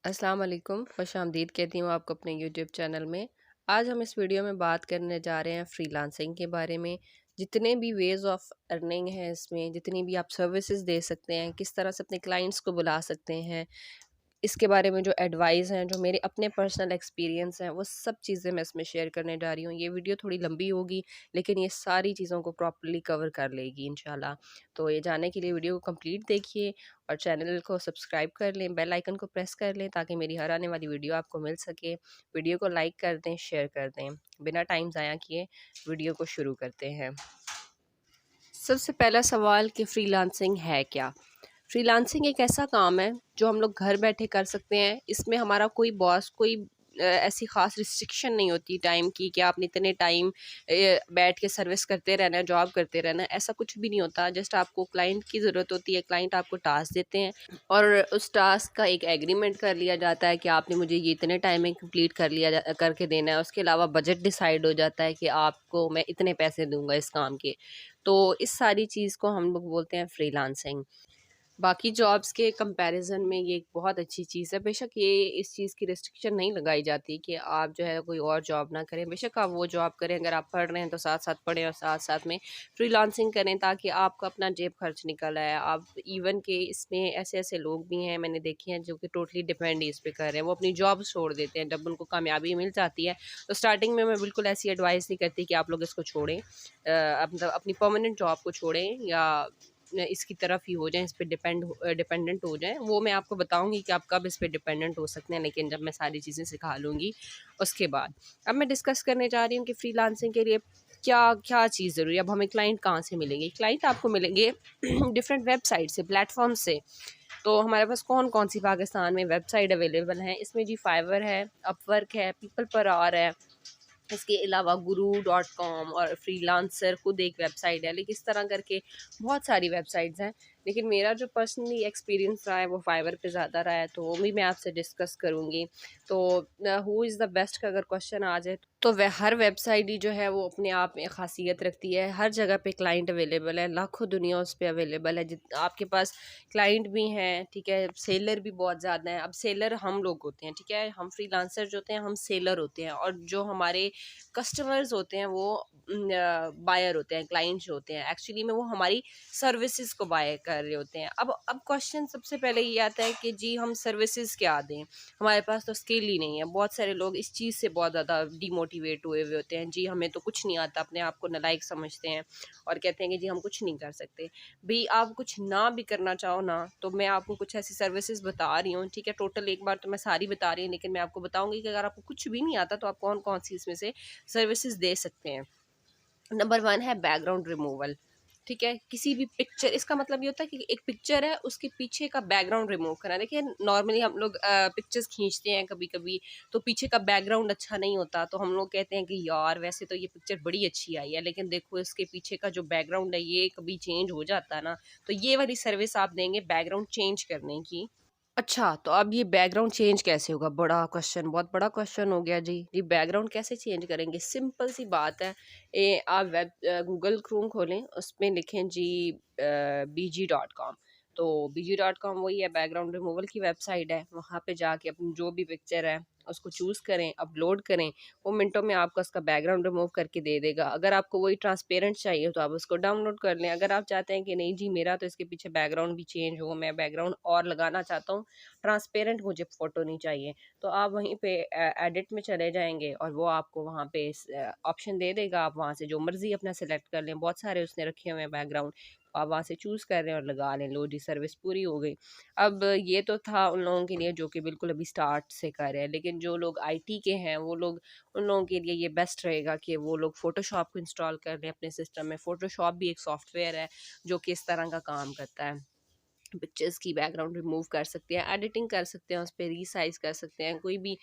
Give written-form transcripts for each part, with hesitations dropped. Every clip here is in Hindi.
अस्सलाम वालेकुम, खुशामदीद कहती हूँ आपको अपने यूट्यूब चैनल में। आज हम इस वीडियो में बात करने जा रहे हैं फ्रीलांसिंग के बारे में। जितने भी वेज़ ऑफ अर्निंग हैं इसमें, जितनी भी आप सर्विसेज दे सकते हैं, किस तरह से अपने क्लाइंट्स को बुला सकते हैं, इसके बारे में जो एडवाइस हैं, जो मेरे अपने पर्सनल एक्सपीरियंस हैं, वो सब चीज़ें मैं इसमें शेयर करने जा रही हूँ। ये वीडियो थोड़ी लंबी होगी, लेकिन ये सारी चीज़ों को प्रॉपर्ली कवर कर लेगी इंशाल्लाह। तो ये जानने के लिए वीडियो को कंप्लीट देखिए और चैनल को सब्सक्राइब कर लें, बेल आइकन को प्रेस कर लें ताकि मेरी हर आने वाली वीडियो आपको मिल सके। वीडियो को लाइक कर दें, शेयर कर दें। बिना टाइम ज़ाया किए वीडियो को शुरू करते हैं। सबसे पहला सवाल कि फ्रीलांसिंग है क्या? फ्रीलांसिंग एक ऐसा काम है जो हम लोग घर बैठे कर सकते हैं। इसमें हमारा कोई बॉस, कोई ऐसी ख़ास रिस्ट्रिक्शन नहीं होती टाइम की कि आपने इतने टाइम बैठ के सर्विस करते रहना है, जॉब करते रहना है, ऐसा कुछ भी नहीं होता। जस्ट आपको क्लाइंट की ज़रूरत होती है, क्लाइंट आपको टास्क देते हैं और उस टास्क का एक एग्रीमेंट कर लिया जाता है कि आपने मुझे ये इतने टाइम में कंप्लीट करके देना है। उसके अलावा बजट डिसाइड हो जाता है कि आपको मैं इतने पैसे दूँगा इस काम के। तो इस सारी चीज़ को हम लोग बोलते हैं फ्रीलांसिंग। बाकी जॉब्स के कंपैरिज़न में ये एक बहुत अच्छी चीज़ है। बेशक ये इस चीज़ की रिस्ट्रिक्शन नहीं लगाई जाती कि आप जो है कोई और जॉब ना करें। बेशक आप वो जॉब करें, अगर आप पढ़ रहे हैं तो साथ-साथ पढ़ें और साथ-साथ में फ्रीलांसिंग करें ताकि आपका अपना जेब खर्च निकल आए। आप इवन के इसमें ऐसे-ऐसे लोग भी हैं मैंने देखे हैं जो कि टोटली डिपेंड इस पे कर रहे हैं। वो अपनी जॉब छोड़ देते हैं जब उनको कामयाबी मिल जाती है। तो स्टार्टिंग में मैं बिल्कुल ऐसी एडवाइस नहीं करती कि आप लोग इसको छोड़ें। मतलब अपनी परमानेंट जॉब को छोड़ें या इसकी तरफ ही हो जाएँ, इस पे डिपेंडेंट हो जाएँ। वो मैं आपको बताऊँगी कि आप कब इस पे डिपेंडेंट हो सकते हैं, लेकिन जब मैं सारी चीज़ें सिखा लूँगी उसके बाद। अब मैं डिस्कस करने जा रही हूँ कि फ्रीलांसिंग के लिए क्या चीज़ ज़रूरी है। अब हमें क्लाइंट कहाँ से मिलेंगे? क्लाइंट आपको मिलेंगे डिफरेंट वेबसाइट से, प्लेटफ़ॉर्म से। तो हमारे पास कौन-कौन सी पाकिस्तान में वेबसाइट अवेलेबल हैं? इसमें जी फाइवर है, अपवर्क है, पीपल पर आवर है। इसके अलावा guru.com और फ्रीलांसर खुद एक वेबसाइट है। लेकिन इस तरह करके बहुत सारी वेबसाइट्स हैं, लेकिन मेरा जो पर्सनली एक्सपीरियंस रहा है वो फाइवर पे ज़्यादा रहा है, तो वो भी मैं आपसे डिस्कस करूँगी। तो हु इज़ द बेस्ट का अगर क्वेश्चन आ जाए तो वह हर वेबसाइट ही जो है वो अपने आप में ख़ासियत रखती है। हर जगह पे क्लाइंट अवेलेबल है, लाखों दुनिया उस पे अवेलेबल है। जित आपके पास क्लाइंट भी हैं, ठीक है, सेलर भी बहुत ज़्यादा हैं। अब सेलर हम लोग होते हैं, ठीक है, हम फ्रीलांसर जो होते हैं हम सेलर होते हैं और जो हमारे कस्टमर्स होते हैं वो बायर होते हैं, क्लाइंट जो होते हैं एक्चुअली में वो हमारी सर्विसेज को बाय कर रहे होते हैं। अब क्वेश्चन सबसे पहले ये आता है कि जी हम सर्विसेज क्या दें, हमारे पास तो स्किल ही नहीं है। बहुत सारे लोग इस चीज़ से बहुत ज़्यादा डिमोटिवेट हुए हुए होते हैं, जी हमें तो कुछ नहीं आता, अपने आप को नालायक समझते हैं और कहते हैं कि जी हम कुछ नहीं कर सकते। भाई आप कुछ ना भी करना चाहो ना, तो मैं आपको कुछ ऐसी सर्विसेज बता रही हूँ, ठीक है, टोटल एक बार तो मैं सारी बता रही हूँ, लेकिन मैं आपको बताऊंगी कि अगर आपको कुछ भी नहीं आता तो आप कौन कौन सी इसमें से सर्विसेज दे सकते हैं। नंबर वन है बैकग्राउंड रिमूवल। ठीक है, किसी भी पिक्चर, इसका मतलब ये होता है कि एक पिक्चर है उसके पीछे का बैकग्राउंड रिमूव करना। देखिए नॉर्मली हम लोग पिक्चर्स खींचते हैं कभी कभी, तो पीछे का बैकग्राउंड अच्छा नहीं होता, तो हम लोग कहते हैं कि यार वैसे तो ये पिक्चर बड़ी अच्छी आई है, लेकिन देखो इसके पीछे का जो बैकग्राउंड है ये कभी चेंज हो जाता है ना। तो ये वाली सर्विस आप देंगे बैकग्राउंड चेंज करने की। अच्छा, तो अब ये बैकग्राउंड चेंज कैसे होगा? बड़ा क्वेश्चन, बहुत बड़ा क्वेश्चन हो गया जी। जी बैकग्राउंड कैसे चेंज करेंगे? सिंपल सी बात है। आप गूगल क्रोम खोलें, उसमें लिखें जी bg.com। तो bg.com वही है, बैकग्राउंड रिमूवल की वेबसाइट है। वहाँ पे जाके अपनी जो भी पिक्चर है उसको चूज़ करें, अपलोड करें, वो मिनटों में आपको उसका बैकग्राउंड रिमूव करके दे देगा। अगर आपको वही ट्रांसपेरेंट चाहिए तो आप उसको डाउनलोड कर लें। अगर आप चाहते हैं कि नहीं जी मेरा तो इसके पीछे बैकग्राउंड भी चेंज हो, मैं बैकग्राउंड और लगाना चाहता हूँ, ट्रांसपेरेंट मुझे फ़ोटो नहीं चाहिए, तो आप वहीं पे एडिट में चले जाएँगे और वो आपको वहाँ पे ऑप्शन दे देगा। आप वहाँ से जो मर्ज़ी अपना सेलेक्ट कर लें, बहुत सारे उसने रखे हुए हैं बैकग्राउंड, आप वहाँ से चूज़ कर रहे हैं और लगा लें। लो जी सर्विस पूरी हो गई। अब ये तो था उन लोगों के लिए जो कि बिल्कुल अभी स्टार्ट से कर रहे हैं, लेकिन जो लोग आईटी के हैं वो लोग, उन लोगों के लिए ये बेस्ट रहेगा कि वो लोग फ़ोटोशॉप को इंस्टॉल कर लें अपने सिस्टम में। फ़ोटोशॉप भी एक सॉफ्टवेयर है जो कि इस तरह का काम करता है। पिक्चर्स की बैकग्राउंड रिमूव कर सकते हैं, एडिटिंग कर सकते हैं, उस पे रीसाइज़ कर सकते हैं, कोई भी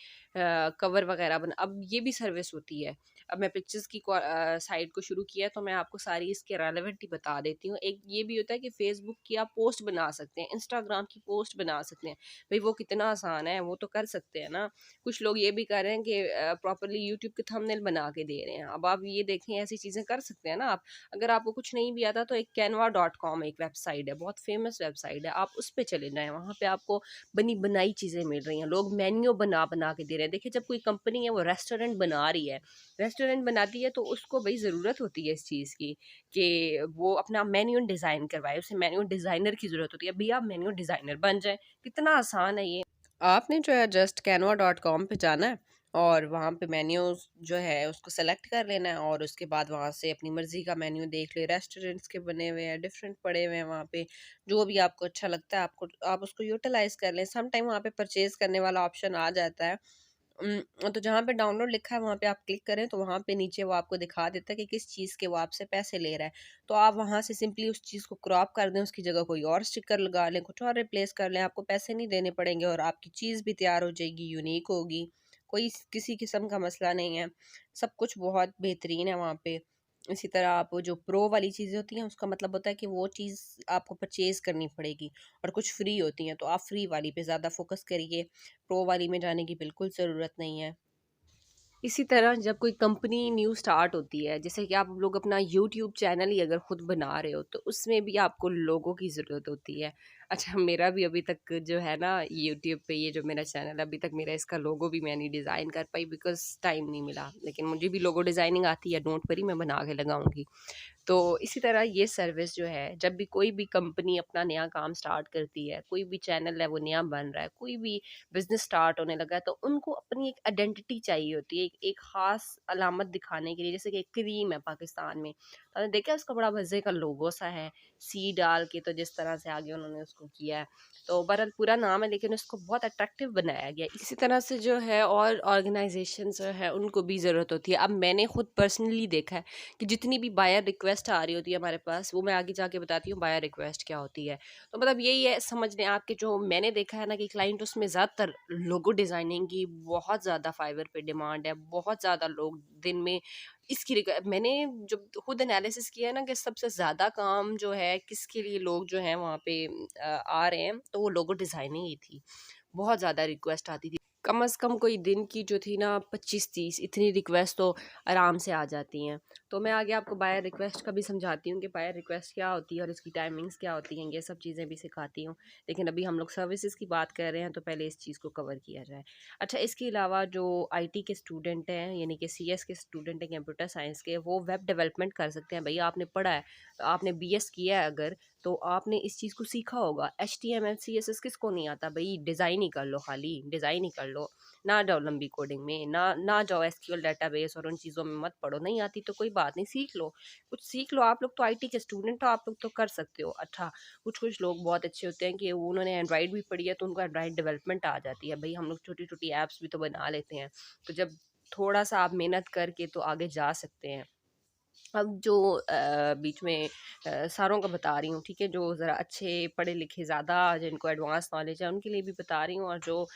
कवर वगैरह बना, अब ये भी सर्विस होती है। अब मैं पिक्चर्स की साइट को शुरू किया तो मैं आपको सारी इसके रेलेवेंट ही बता देती हूँ। एक ये भी होता है कि फ़ेसबुक की आप पोस्ट बना सकते हैं, इंस्टाग्राम की पोस्ट बना सकते हैं। भई वो कितना आसान है, वो तो कर सकते हैं ना। कुछ लोग ये भी कर रहे हैं कि प्रॉपर्ली यूट्यूब के थंबनेल बना के दे रहे हैं। अब आप ये देखें ऐसी चीज़ें कर सकते हैं ना आप। अगर आपको कुछ नहीं भी आता तो एक canva.com एक वेबसाइट है, बहुत फ़ेमस वेबसाइट वेबसाइट है, आप उस पे चले जाएँ, वहाँ पे आपको बनी बनाई चीज़ें मिल रही हैं। लोग मेन्यू बना बना के दे रहे हैं। देखिए, जब कोई कंपनी है वो रेस्टोरेंट बना रही है, रेस्टोरेंट बनाती है, तो उसको भई ज़रूरत होती है इस चीज़ की कि वो अपना मेन्यू डिज़ाइन करवाए, उसे मेन्यू डिज़ाइनर की ज़रूरत होती है। भैया आप मेन्यू डिज़ाइनर बन जाएँ, कितना आसान है ये। आपने जो है जस्ट canva.com पे जाना है और वहाँ पे मेन्यूज़ जो है उसको सेलेक्ट कर लेना है और उसके बाद वहाँ से अपनी मर्ज़ी का मेन्यू देख ले। रेस्टोरेंट्स के बने हुए हैं, डिफरेंट पड़े हुए हैं वहाँ पे, जो भी आपको अच्छा लगता है आप उसको यूटिलाइज़ कर लें। सम टाइम वहाँ पे परचेज़ करने वाला ऑप्शन आ जाता है। तो जहाँ पे डाउनलोड लिखा है वहाँ पे आप क्लिक करें तो वहाँ पे नीचे वो आपको दिखा देता है कि किस चीज़ के वो आपसे पैसे ले रहा है। तो आप वहाँ से सिंपली उस चीज़ को क्रॉप कर दें, उसकी जगह कोई और स्टिकर लगा लें, कुछ और रिप्लेस कर लें, आपको पैसे नहीं देने पड़ेंगे और आपकी चीज़ भी तैयार हो जाएगी, यूनिक होगी। कोई किसी किस्म का मसला नहीं है, सब कुछ बहुत बेहतरीन है वहाँ पे। इसी तरह आप जो प्रो वाली चीज़ें होती हैं उसका मतलब होता है कि वो चीज़ आपको परचेज़ करनी पड़ेगी और कुछ फ्री होती हैं, तो आप फ्री वाली पे ज़्यादा फ़ोकस करिए, प्रो वाली में जाने की बिल्कुल ज़रूरत नहीं है। इसी तरह जब कोई कंपनी न्यू स्टार्ट होती है, जैसे कि आप लोग अपना यूट्यूब चैनल ही अगर खुद बना रहे हो, तो उसमें भी आपको लोगों की ज़रूरत होती है। अच्छा, मेरा भी अभी तक जो है ना यूट्यूब पे ये जो मेरा चैनल है, अभी तक मेरा इसका लोगो भी मैं नहीं डिज़ाइन कर पाई बिकॉज़ टाइम नहीं मिला। लेकिन मुझे भी लोगो डिज़ाइनिंग आती है, डोंट वरी, मैं बना के लगाऊँगी। तो इसी तरह ये सर्विस जो है, जब भी कोई भी कंपनी अपना नया काम स्टार्ट करती है, कोई भी चैनल है वो नया बन रहा है, कोई भी बिज़नेस स्टार्ट होने लगा है, तो उनको अपनी एक आइडेंटिटी चाहिए होती है, एक ख़ास अलामत दिखाने के लिए। जैसे कि एक क्रीम है पाकिस्तान में, तो आपने देखा उसका बड़ा मज़े का लोगो सा है, सी डाल के, तो जिस तरह से आगे उन्होंने उसको किया है। तो बहरहाल पूरा नाम है लेकिन उसको बहुत अट्रैक्टिव बनाया गया है। इसी तरह से जो है और ऑर्गेनाइज़ेशंस जो है उनको भी ज़रूरत होती है। अब मैंने खुद पर्सनली देखा है कि जितनी भी बायर रिक्वेस्ट आ रही होती है हमारे पास, वो मैं आगे जाके बताती हूँ बायर रिक्वेस्ट क्या होती है। तो मतलब यही है, समझ लें आप कि जो मैंने देखा है ना कि क्लाइंट उसमें ज़्यादातर लोगो डिज़ाइनिंग की बहुत ज़्यादा फाइवर पे डिमांड है, बहुत ज़्यादा लोग दिन में इसकी मैंने जब खुद एनालिसिस किया है ना कि सबसे ज़्यादा काम जो है किसके लिए लोग जो हैं वहाँ पे आ रहे हैं, तो वो लोगो डिज़ाइनिंग ही थी। बहुत ज़्यादा रिक्वेस्ट आती थी। कम से कम कोई दिन की जो थी ना 25-30 इतनी रिक्वेस्ट तो आराम से आ जाती हैं। तो मैं आगे आपको बायर रिक्वेस्ट का भी समझाती हूँ कि बायर रिक्वेस्ट क्या होती है और इसकी टाइमिंग्स क्या होती हैं, ये सब चीज़ें भी सिखाती हूँ। लेकिन अभी हम लोग सर्विसेज़ की बात कर रहे हैं तो पहले इस चीज़ को कवर किया जाए। अच्छा, इसके अलावा जो आईटी के स्टूडेंट हैं, यानी कि सीएस के स्टूडेंट हैं, कंप्यूटर साइंस के, वो वेब डेवलपमेंट कर सकते हैं। भई आपने पढ़ा है, आपने बीएस किया है अगर, तो आपने इस चीज़ को सीखा होगा। एचटीएमएल सीएसएस किसको नहीं आता? भई डिज़ाइन ही कर लो, खाली डिज़ाइन ही कर लो। ना जाओ लंबी कोडिंग में, ना जाओ एसक्यूएल डेटाबेस और उन चीज़ों में मत पढ़ो। नहीं आती तो कोई बात नहीं, सीख लो। कुछ सीख लो, आप लोग तो आईटी के स्टूडेंट हो, आप लोग तो कर सकते हो। अच्छा, कुछ-कुछ लोग बहुत अच्छे होते हैं कि उन्होंने एंड्रॉइड भी पढ़ी है तो उनको एंड्रॉइड डेवलपमेंट आ जाती है। भई हम लोग छोटी-छोटी ऐप्स भी तो बना लेते हैं। तो जब थोड़ा-सा आप मेहनत करके तो आगे जा सकते हैं। अब जो बीच में सारों का बता रही हूँ, ठीक है? जो ज़रा अच्छे पढ़े-लिखे ज़्यादा जिनको एडवांस नॉलेज है उनके लिए भी बता रही हूँ, और जो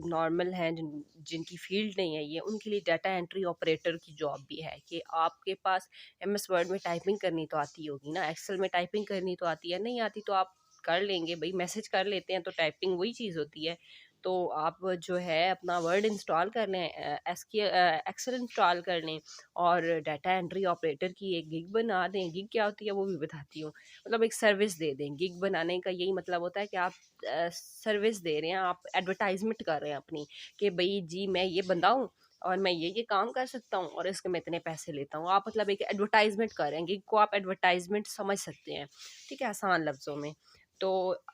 नॉर्मल हैं जिनकी फ़ील्ड नहीं है ये, उनके लिए डाटा एंट्री ऑपरेटर की जॉब भी है कि आपके पास एमएस वर्ड में टाइपिंग करनी तो आती होगी ना, एक्सेल में टाइपिंग करनी तो आती है, नहीं आती तो आप कर लेंगे भई, मैसेज कर लेते हैं तो टाइपिंग वही चीज़ होती है। तो आप जो है अपना वर्ड इंस्टॉल कर लें, एक्सेल इंस्टॉल कर लें और डाटा एंट्री ऑपरेटर की एक गिग बना दें। गिग क्या होती है वो भी बताती हूँ। मतलब एक सर्विस दे दें। गिग बनाने का यही मतलब होता है कि आप सर्विस दे रहे हैं, आप एडवर्टाइज़मेंट कर रहे हैं अपनी, कि भई जी मैं ये बंदा हूँ और मैं ये काम कर सकता हूँ और इसके मैं इतने पैसे लेता हूँ। आप मतलब एक एडवर्टाइज़मेंट कर रहे हैं। गिग को आप एडवर्टाइज़मेंट समझ सकते हैं, ठीक है? आसान लफ्ज़ों में। तो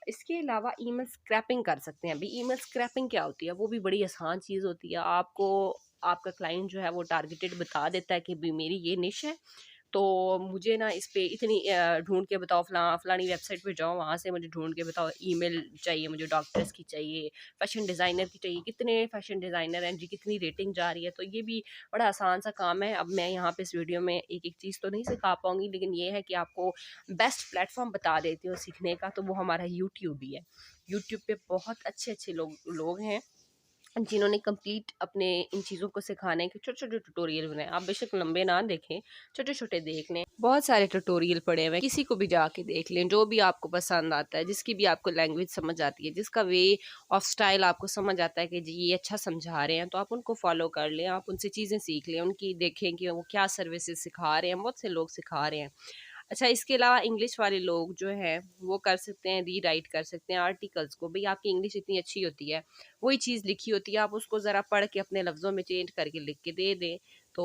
इसके अलावा ईमेल स्क्रैपिंग कर सकते हैं। अभी ईमेल स्क्रैपिंग क्या होती है? वो भी बड़ी आसान चीज़ होती है। आपको आपका क्लाइंट जो है वो टारगेटेड बता देता है कि भई मेरी ये निश है, तो मुझे ना इस पे इतनी ढूँढ के बताओ, फलानी वेबसाइट पे जाओ, वहाँ से मुझे ढूँढ के बताओ, ईमेल चाहिए मुझे, डॉक्टर्स की चाहिए, फैशन डिज़ाइनर की चाहिए, कितने फैशन डिज़ाइनर हैं जी, कितनी रेटिंग जा रही है। तो ये भी बड़ा आसान सा काम है। अब मैं यहाँ पे इस वीडियो में एक-एक चीज़ तो नहीं सिखा पाऊँगी, लेकिन ये है कि आपको बेस्ट प्लेटफ़ॉर्म बता देती हूँ सीखने का, तो वो हमारा यूट्यूब ही है। यूट्यूब पे बहुत अच्छे-अच्छे लोग लोग हैं जिन्होंने कंप्लीट अपने इन चीज़ों को सिखाने के छोटे-छोटे ट्यूटोरियल बनाए। आप बेशक लंबे ना देखें, छोटे-छोटे देख लें। बहुत सारे ट्यूटोरियल पड़े हुए हैं, किसी को भी जाके देख लें, जो भी आपको पसंद आता है, जिसकी भी आपको लैंग्वेज समझ आती है, जिसका वे ऑफ स्टाइल आपको समझ आता है कि जी ये अच्छा समझा रहे हैं, तो आप उनको फॉलो कर लें, आप उनसे चीज़ें सीख लें, उनकी देखें कि वो क्या सर्विसेज़ सिखा रहे हैं, बहुत से लोग सिखा रहे हैं। अच्छा, इसके अलावा इंग्लिश वाले लोग जो हैं वो कर सकते हैं, रीराइट कर सकते हैं आर्टिकल्स को। भई आपकी इंग्लिश इतनी अच्छी होती है, वही चीज़ लिखी होती है, आप उसको ज़रा पढ़ के अपने लफ्ज़ों में चेंज करके लिख के दे दें, तो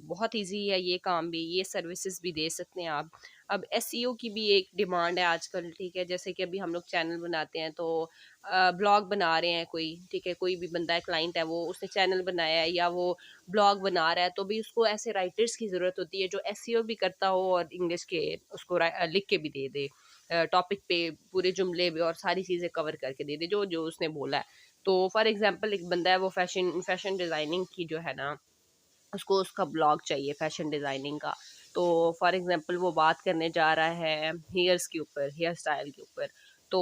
बहुत ईज़ी है ये काम भी, ये सर्विसेज़ भी दे सकते हैं आप। अब एसईओ की भी एक डिमांड है आजकल, ठीक है? जैसे कि अभी हम लोग चैनल बनाते हैं तो ब्लॉग बना रहे हैं कोई, ठीक है? कोई भी बंदा है, क्लाइंट है, वो उसने चैनल बनाया है या वो ब्लॉग बना रहा है, तो भी उसको ऐसे राइटर्स की ज़रूरत होती है जो एसईओ भी करता हो और इंग्लिश के उसको लिख के भी दे दे, टॉपिक पे पूरे जुमले भी और सारी चीज़ें कवर करके दे दे जो जो उसने बोला है। तो फॉर एग्जांपल एक बंदा है, वो फैशन फैशन डिज़ाइनिंग की जो है ना, उसको उसका ब्लॉग चाहिए फैशन डिज़ाइनिंग का। तो फॉर एग्जांपल वो बात करने जा रहा है हेयर्स के ऊपर, हेयर स्टाइल के ऊपर। तो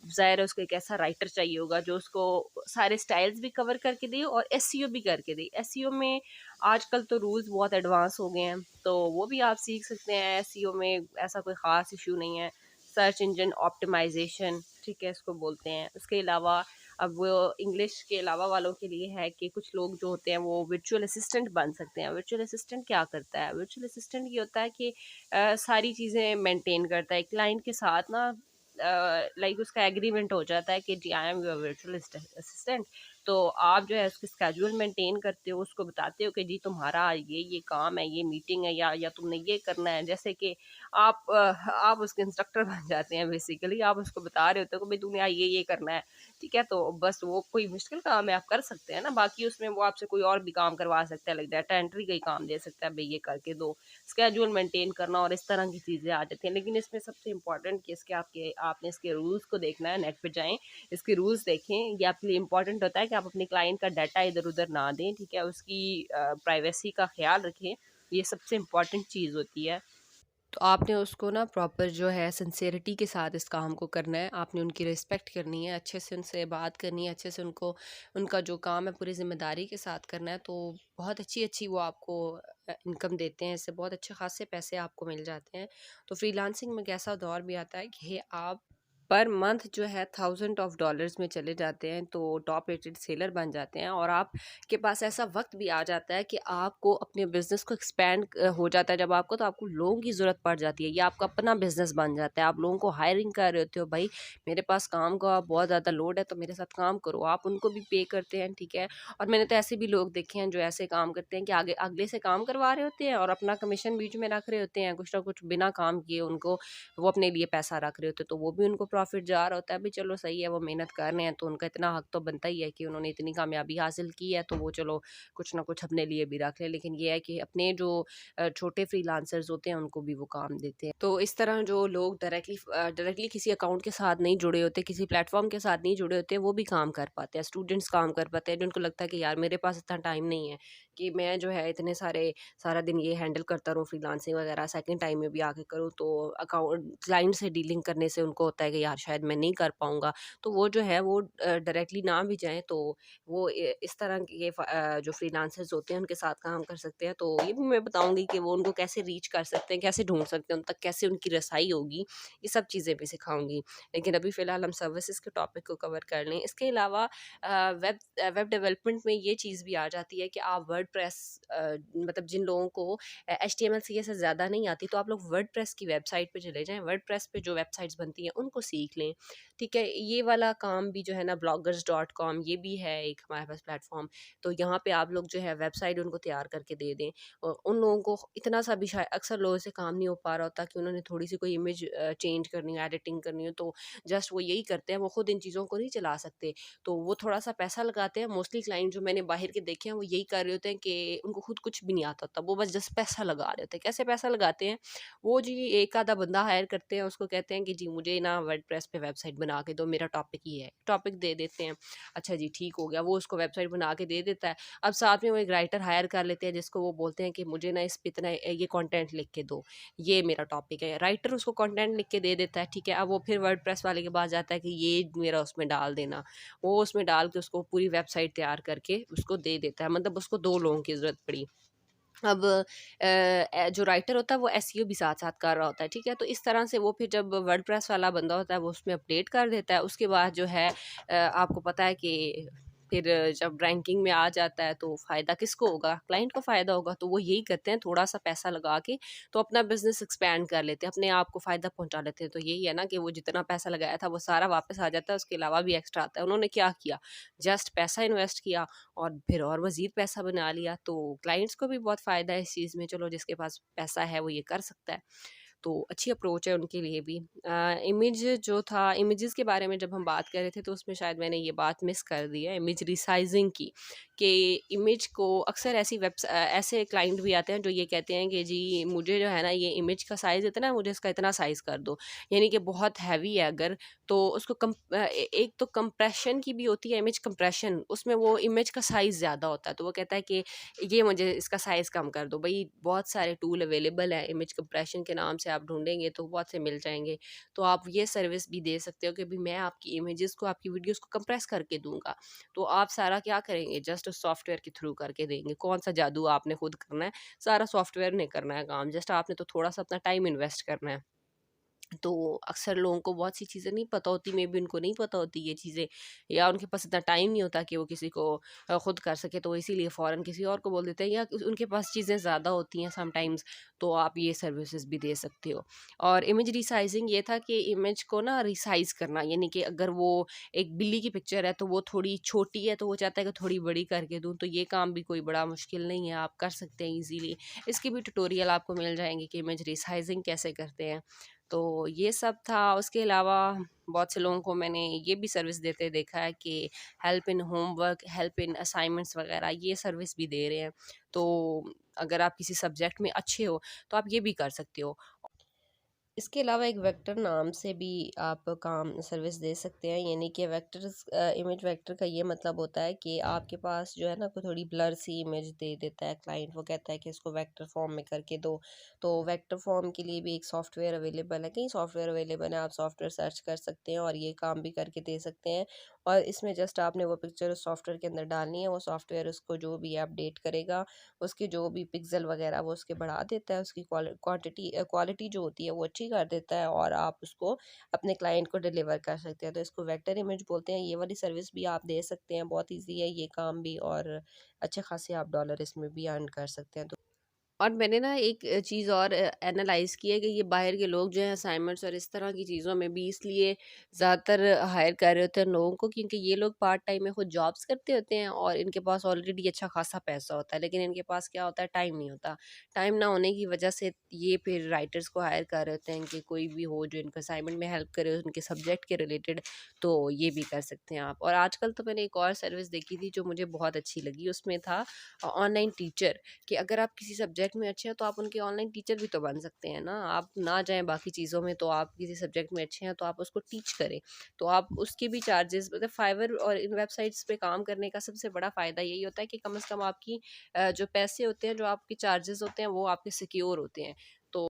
ज़ाहिर है उसको एक ऐसा राइटर चाहिए होगा जो उसको सारे स्टाइल्स भी कवर करके दे और एसईओ भी करके दे। एसईओ में आजकल तो रूल्स बहुत एडवांस हो गए हैं, तो वो भी आप सीख सकते हैं। एसईओ में ऐसा कोई ख़ास इश्यू नहीं है। सर्च इंजन ऑप्टिमाइज़ेशन, ठीक है, इसको बोलते हैं। उसके अलावा अब वो इंग्लिश के अलावा वालों के लिए है कि कुछ लोग जो होते हैं वो वर्चुअल असिस्टेंट बन सकते हैं। वर्चुअल असिस्टेंट क्या करता है? वर्चुअल असिस्टेंट ये होता है कि सारी चीज़ें मेंटेन करता है क्लाइंट के साथ ना, लाइक उसका एग्रीमेंट हो जाता है कि जी I am your virtual assistant. तो आप जो है उसकी स्केड्यूल मेंटेन करते हो, उसको बताते हो कि जी तुम्हारा ये काम है, ये मीटिंग है, या तुमने ये करना है। जैसे कि आप उसके इंस्ट्रक्टर बन जाते हैं बेसिकली, आप उसको बता रहे होते हो कि भाई तूने ये करना है, ठीक है? तो बस वो कोई मुश्किल काम है, आप कर सकते हैं ना, बाकी उसमें वो आपसे कोई और भी काम करवा सकता है, लाइक डाटा एंट्री का ही काम दे सकता है, भई ये करके दो, स्केड्यूल मेंटेन करना और इस तरह की चीज़ें आ जाती हैं। लेकिन इसमें सबसे इम्पोर्टेंट कि इसके आपने इसके रूल्स को देखना है, नेट पे जाएँ, इसके रूल्स देखें। ये आपके लिए इम्पोर्टेंट होता है कि आप अपने क्लाइंट का डाटा इधर-उधर ना दें, ठीक है? उसकी प्राइवेसी का ख़्याल रखें, ये सबसे इम्पोर्टेंट चीज़ होती है। तो आपने उसको ना प्रॉपर जो है सिंसेरिटी के साथ इस काम को करना है, आपने उनकी रिस्पेक्ट करनी है, अच्छे से उनसे बात करनी है, अच्छे से उनको उनका जो काम है पूरी ज़िम्मेदारी के साथ करना है, तो बहुत अच्छी-अच्छी वो आपको इनकम देते हैं, इससे बहुत अच्छे ख़ासे पैसे आपको मिल जाते हैं। तो फ्रीलांसिंग में एक ऐसा दौर भी आता है कि आप पर मंथ जो है थाउज़ेंड ऑफ डॉलर्स में चले जाते हैं, तो टॉप रेटेड सेलर बन जाते हैं और आपके पास ऐसा वक़्त भी आ जाता है कि आपको अपने बिज़नेस को एक्सपेंड हो जाता है जब आपको, तो आपको लोगों की ज़रूरत पड़ जाती है, या आपका अपना बिज़नेस बन जाता है। आप लोगों को हायरिंग कर रहे होते हो, भाई मेरे पास काम का बहुत ज़्यादा लोड है तो मेरे साथ काम करो, आप उनको भी पे करते हैं, ठीक है? और मैंने तो ऐसे भी लोग देखे हैं जो ऐसे काम करते हैं कि आगे अगले से काम करवा रहे होते हैं और अपना कमीशन बीच में रख रहे होते हैं, कुछ ना कुछ बिना काम किए उनको वो अपने लिए पैसा रख रहे होते हैं, तो वो भी उनको प्रॉफिट जा रहा होता है। भी चलो सही है, वो मेहनत कर रहे हैं तो उनका इतना हक तो बनता ही है कि उन्होंने इतनी कामयाबी हासिल की है, तो वो चलो कुछ ना कुछ अपने लिए भी रख लें। लेकिन ये है कि अपने जो छोटे फ्रीलांसर्स होते हैं उनको भी वो काम देते हैं। तो इस तरह जो लोग डायरेक्टली किसी अकाउंट के साथ नहीं जुड़े होते, किसी प्लेटफॉर्म के साथ नहीं जुड़े होते, वो भी काम कर पाते हैं। स्टूडेंट्स काम कर पाते हैं जिनको लगता है कि यार मेरे पास इतना टाइम नहीं है कि मैं जो है इतने सारा दिन ये हैंडल करता रहूँ फ्रीलांसिंग वगैरह, सेकंड टाइम में भी आके करूँ, तो अकाउंट क्लाइंट से डीलिंग करने से उनको होता है कि यार शायद मैं नहीं कर पाऊँगा। तो वो जो है वो डायरेक्टली ना भी जाएँ, तो वो इस तरह के जो फ्रीलांसर्स होते हैं उनके साथ काम कर सकते हैं। तो ये भी मैं बताऊँगी कि वो उनको कैसे रीच कर सकते हैं, कैसे ढूँढ सकते हैं, उन तक कैसे उनकी रसाई होगी, ये सब चीज़ें भी सिखाऊँगी। लेकिन अभी फ़िलहाल हम सर्विसेज़ के टॉपिक को कवर कर लें। इसके अलावा वेब डेवलपमेंट में ये चीज़ भी आ जाती है कि आप वर्डप्रेस, मतलब जिन लोगों को एचटीएमएल सीएसएस ज़्यादा नहीं आती, तो आप लोग वर्डप्रेस की वेबसाइट पे चले जाएँ, वर्डप्रेस पे जो वेबसाइट्स बनती हैं उनको सीख लें, ठीक है? ये वाला काम भी जो है ना, bloggers.com ये भी है एक हमारे पास प्लेटफ़ॉर्म, तो यहाँ पे आप लोग जो है वेबसाइट उनको तैयार करके दे दें। और उन लोगों को इतना सा भी शायद अक्सर लोगों से काम नहीं हो पा रहा होता कि उन्होंने थोड़ी-सी कोई इमेज चेंज करनी हो, एडिटिंग करनी हो, तो जस्ट वो यही करते हैं, वो खुद इन चीज़ों को नहीं चला सकते। तो वो थोड़ा-सा पैसा लगाते हैं, मोस्टली क्लाइंट जो मैंने बाहर के देखे हैं वो यही कर रहे होते हैं कि उनको खुद कुछ भी नहीं आता होता, वो बस जस्ट पैसा लगा रहे होते हैं। कैसे पैसा लगाते हैं? वो जी एक आधा बंदा हायर करते हैं, उसको कहते हैं कि जी मुझे ना वर्डप्रेस पे वेबसाइट बना के दो, मेरा टॉपिक ये है, टॉपिक दे देते हैं। अच्छा जी ठीक हो गया, वो उसको वेबसाइट बना के दे देता है। अब साथ में वो एक राइटर हायर कर लेते हैं जिसको वो बोलते हैं कि मुझे ना इस पे इतना ये कंटेंट लिख के दो, ये मेरा टॉपिक है। राइटर उसको कंटेंट लिख के दे देता है, ठीक है? अब वो फिर वर्डप्रेस वाले के पास जाता है कि ये मेरा उसमें डाल देना। वो उसमें डाल के उसको पूरी वेबसाइट तैयार करके उसको दे देता है, मतलब उसको 2 लोगों की ज़रूरत पड़ी। अब जो राइटर होता है वो एसईओ भी साथ-साथ कर रहा होता है, ठीक है? तो इस तरह से वो फिर जब वर्डप्रेस वाला बंदा होता है वो उसमें अपडेट कर देता है, उसके बाद जो है आपको पता है कि फिर जब रैंकिंग में आ जाता है तो फ़ायदा किसको होगा? क्लाइंट को फ़ायदा होगा। तो वो यही करते हैं, थोड़ा-सा पैसा लगा के तो अपना बिज़नेस एक्सपैंड कर लेते हैं, अपने आप को फ़ायदा पहुँचा लेते हैं। तो यही है ना कि वो जितना पैसा लगाया था वो सारा वापस आ जाता है, उसके अलावा भी एक्स्ट्रा आता है। उन्होंने क्या किया? जस्ट पैसा इन्वेस्ट किया और फिर और मज़ीद पैसा बना लिया। तो क्लाइंट्स को भी बहुत फ़ायदा है इस चीज़ में, चलो जिसके पास पैसा है वो ये कर सकता है। तो अच्छी अप्रोच है उनके लिए भी। इमेज जो था, इमेजेस के बारे में जब हम बात कर रहे थे तो उसमें शायद मैंने ये बात मिस कर दी है इमेज रिसाइजिंग की, कि इमेज को अक्सर ऐसे क्लाइंट भी आते हैं जो ये कहते हैं कि जी मुझे जो है ना ये इमेज का साइज़ इतना है, मुझे इसका इतना साइज़ कर दो। यानी कि बहुत हैवी है अगर, तो उसको एक तो कंप्रेशन की भी होती है, इमेज कंप्रेशन, उसमें वो इमेज का साइज़ ज़्यादा होता है, तो वो कहता है कि ये मुझे इसका साइज़ कम कर दो। भई बहुत सारे टूल अवेलेबल हैं, इमेज कंप्रेशन के नाम से आप ढूँढेंगे तो बहुत से मिल जाएँगे। तो आप ये सर्विस भी दे सकते हो कि भई मैं आपकी इमेजेस को, आपकी वीडियोज़ को कंप्रेस करके दूँगा। तो आप सारा क्या करेंगे? जस्ट उस सॉफ्टवेयर के थ्रू करके देंगे। कौन-सा जादू आपने खुद करना है, सारा सॉफ्टवेयर ने करना है काम, जस्ट आपने तो थोड़ा-सा अपना टाइम इन्वेस्ट करना है। तो अक्सर लोगों को बहुत सी चीज़ें नहीं पता होती, मे बी उनको नहीं पता होती ये चीज़ें, या उनके पास इतना टाइम नहीं होता कि वो किसी को खुद कर सके, तो वो इसीलिए फ़ौरन किसी और को बोल देते हैं, या उनके पास चीज़ें ज़्यादा होती हैं समटाइम्स। तो आप ये सर्विसेज भी दे सकते हो। और इमेज रिसाइजिंग ये था कि इमेज को ना रिसाइज करना, यानी कि अगर वो एक बिल्ली की पिक्चर है तो वो थोड़ी छोटी है तो वो चाहता है कि थोड़ी बड़ी करके दूँ, तो ये काम भी कोई बड़ा मुश्किल नहीं है, आप कर सकते हैं ईजीली। इसकी भी ट्यूटोरियल आपको मिल जाएंगे कि इमेज रिसाइजिंग कैसे करते हैं। तो ये सब था। उसके अलावा बहुत से लोगों को मैंने ये भी सर्विस देते देखा है कि help in homework, help in assignments वगैरह, ये सर्विस भी दे रहे हैं। तो अगर आप किसी सब्जेक्ट में अच्छे हो तो आप ये भी कर सकते हो। इसके अलावा एक वेक्टर नाम से भी आप काम सर्विस दे सकते हैं, यानी कि वेक्टर्स, इमेज वेक्टर का ये मतलब होता है कि आपके पास जो है ना कोई थोड़ी ब्लर सी इमेज दे देता है क्लाइंट, वो कहता है कि इसको वेक्टर फॉर्म में करके दो। तो वेक्टर फॉर्म के लिए भी एक सॉफ्टवेयर अवेलेबल है, कई सॉफ्टवेयर अवेलेबल है, आप सॉफ्टवेयर सर्च कर सकते हैं और ये काम भी करके दे सकते हैं। और इसमें जस्ट आपने वो पिक्चर उस सॉफ्टवेयर के अंदर डालनी है, वो सॉफ्टवेयर उसको जो भी अपडेट करेगा, उसके जो भी पिक्सल वगैरह वो उसके बढ़ा देता है, उसकी क्वालिटी जो होती है वो अच्छी कर देता है, और आप उसको अपने क्लाइंट को डिलीवर कर सकते हैं। तो इसको वेक्टर इमेज बोलते हैं। ये वाली सर्विस भी आप दे सकते हैं, बहुत ईजी है ये काम भी, और अच्छे खासे आप डॉलर इसमें भी अर्न कर सकते हैं। तो और मैंने ना एक चीज़ और एनालाइज़ की है कि ये बाहर के लोग जो हैं असाइनमेंट्स और इस तरह की चीज़ों में भी इसलिए ज़्यादातर हायर कर रहे होते हैं लोगों को, क्योंकि ये लोग पार्ट टाइम में खुद जॉब्स करते होते हैं और इनके पास ऑलरेडी अच्छा खासा पैसा होता है, लेकिन इनके पास क्या होता है, टाइम नहीं होता। टाइम ना होने की वजह से ये फिर राइटर्स को हायर कर रहे होते हैं कि कोई भी हो जो इनको असाइनमेंट में हेल्प करे उनके सब्जेक्ट के रिलेटेड। तो ये भी कर सकते हैं आप। और आजकल तो मैंने एक और सर्विस देखी थी जो मुझे बहुत अच्छी लगी, उसमें था ऑनलाइन टीचर, कि अगर आप किसी सब्जेक्ट में अच्छे हैं तो आप उनके ऑनलाइन टीचर भी तो बन सकते हैं ना। आप ना जाएँ बाकी चीज़ों में, तो आप किसी सब्जेक्ट में अच्छे हैं तो आप उसको टीच करें। तो आप उसके भी चार्जेस, मतलब फाइवर और इन वेबसाइट्स पे काम करने का सबसे बड़ा फ़ायदा यही होता है कि कम से कम आपकी जो पैसे होते हैं, जो आपके चार्जेस होते हैं, वो आपके सिक्योर होते हैं। तो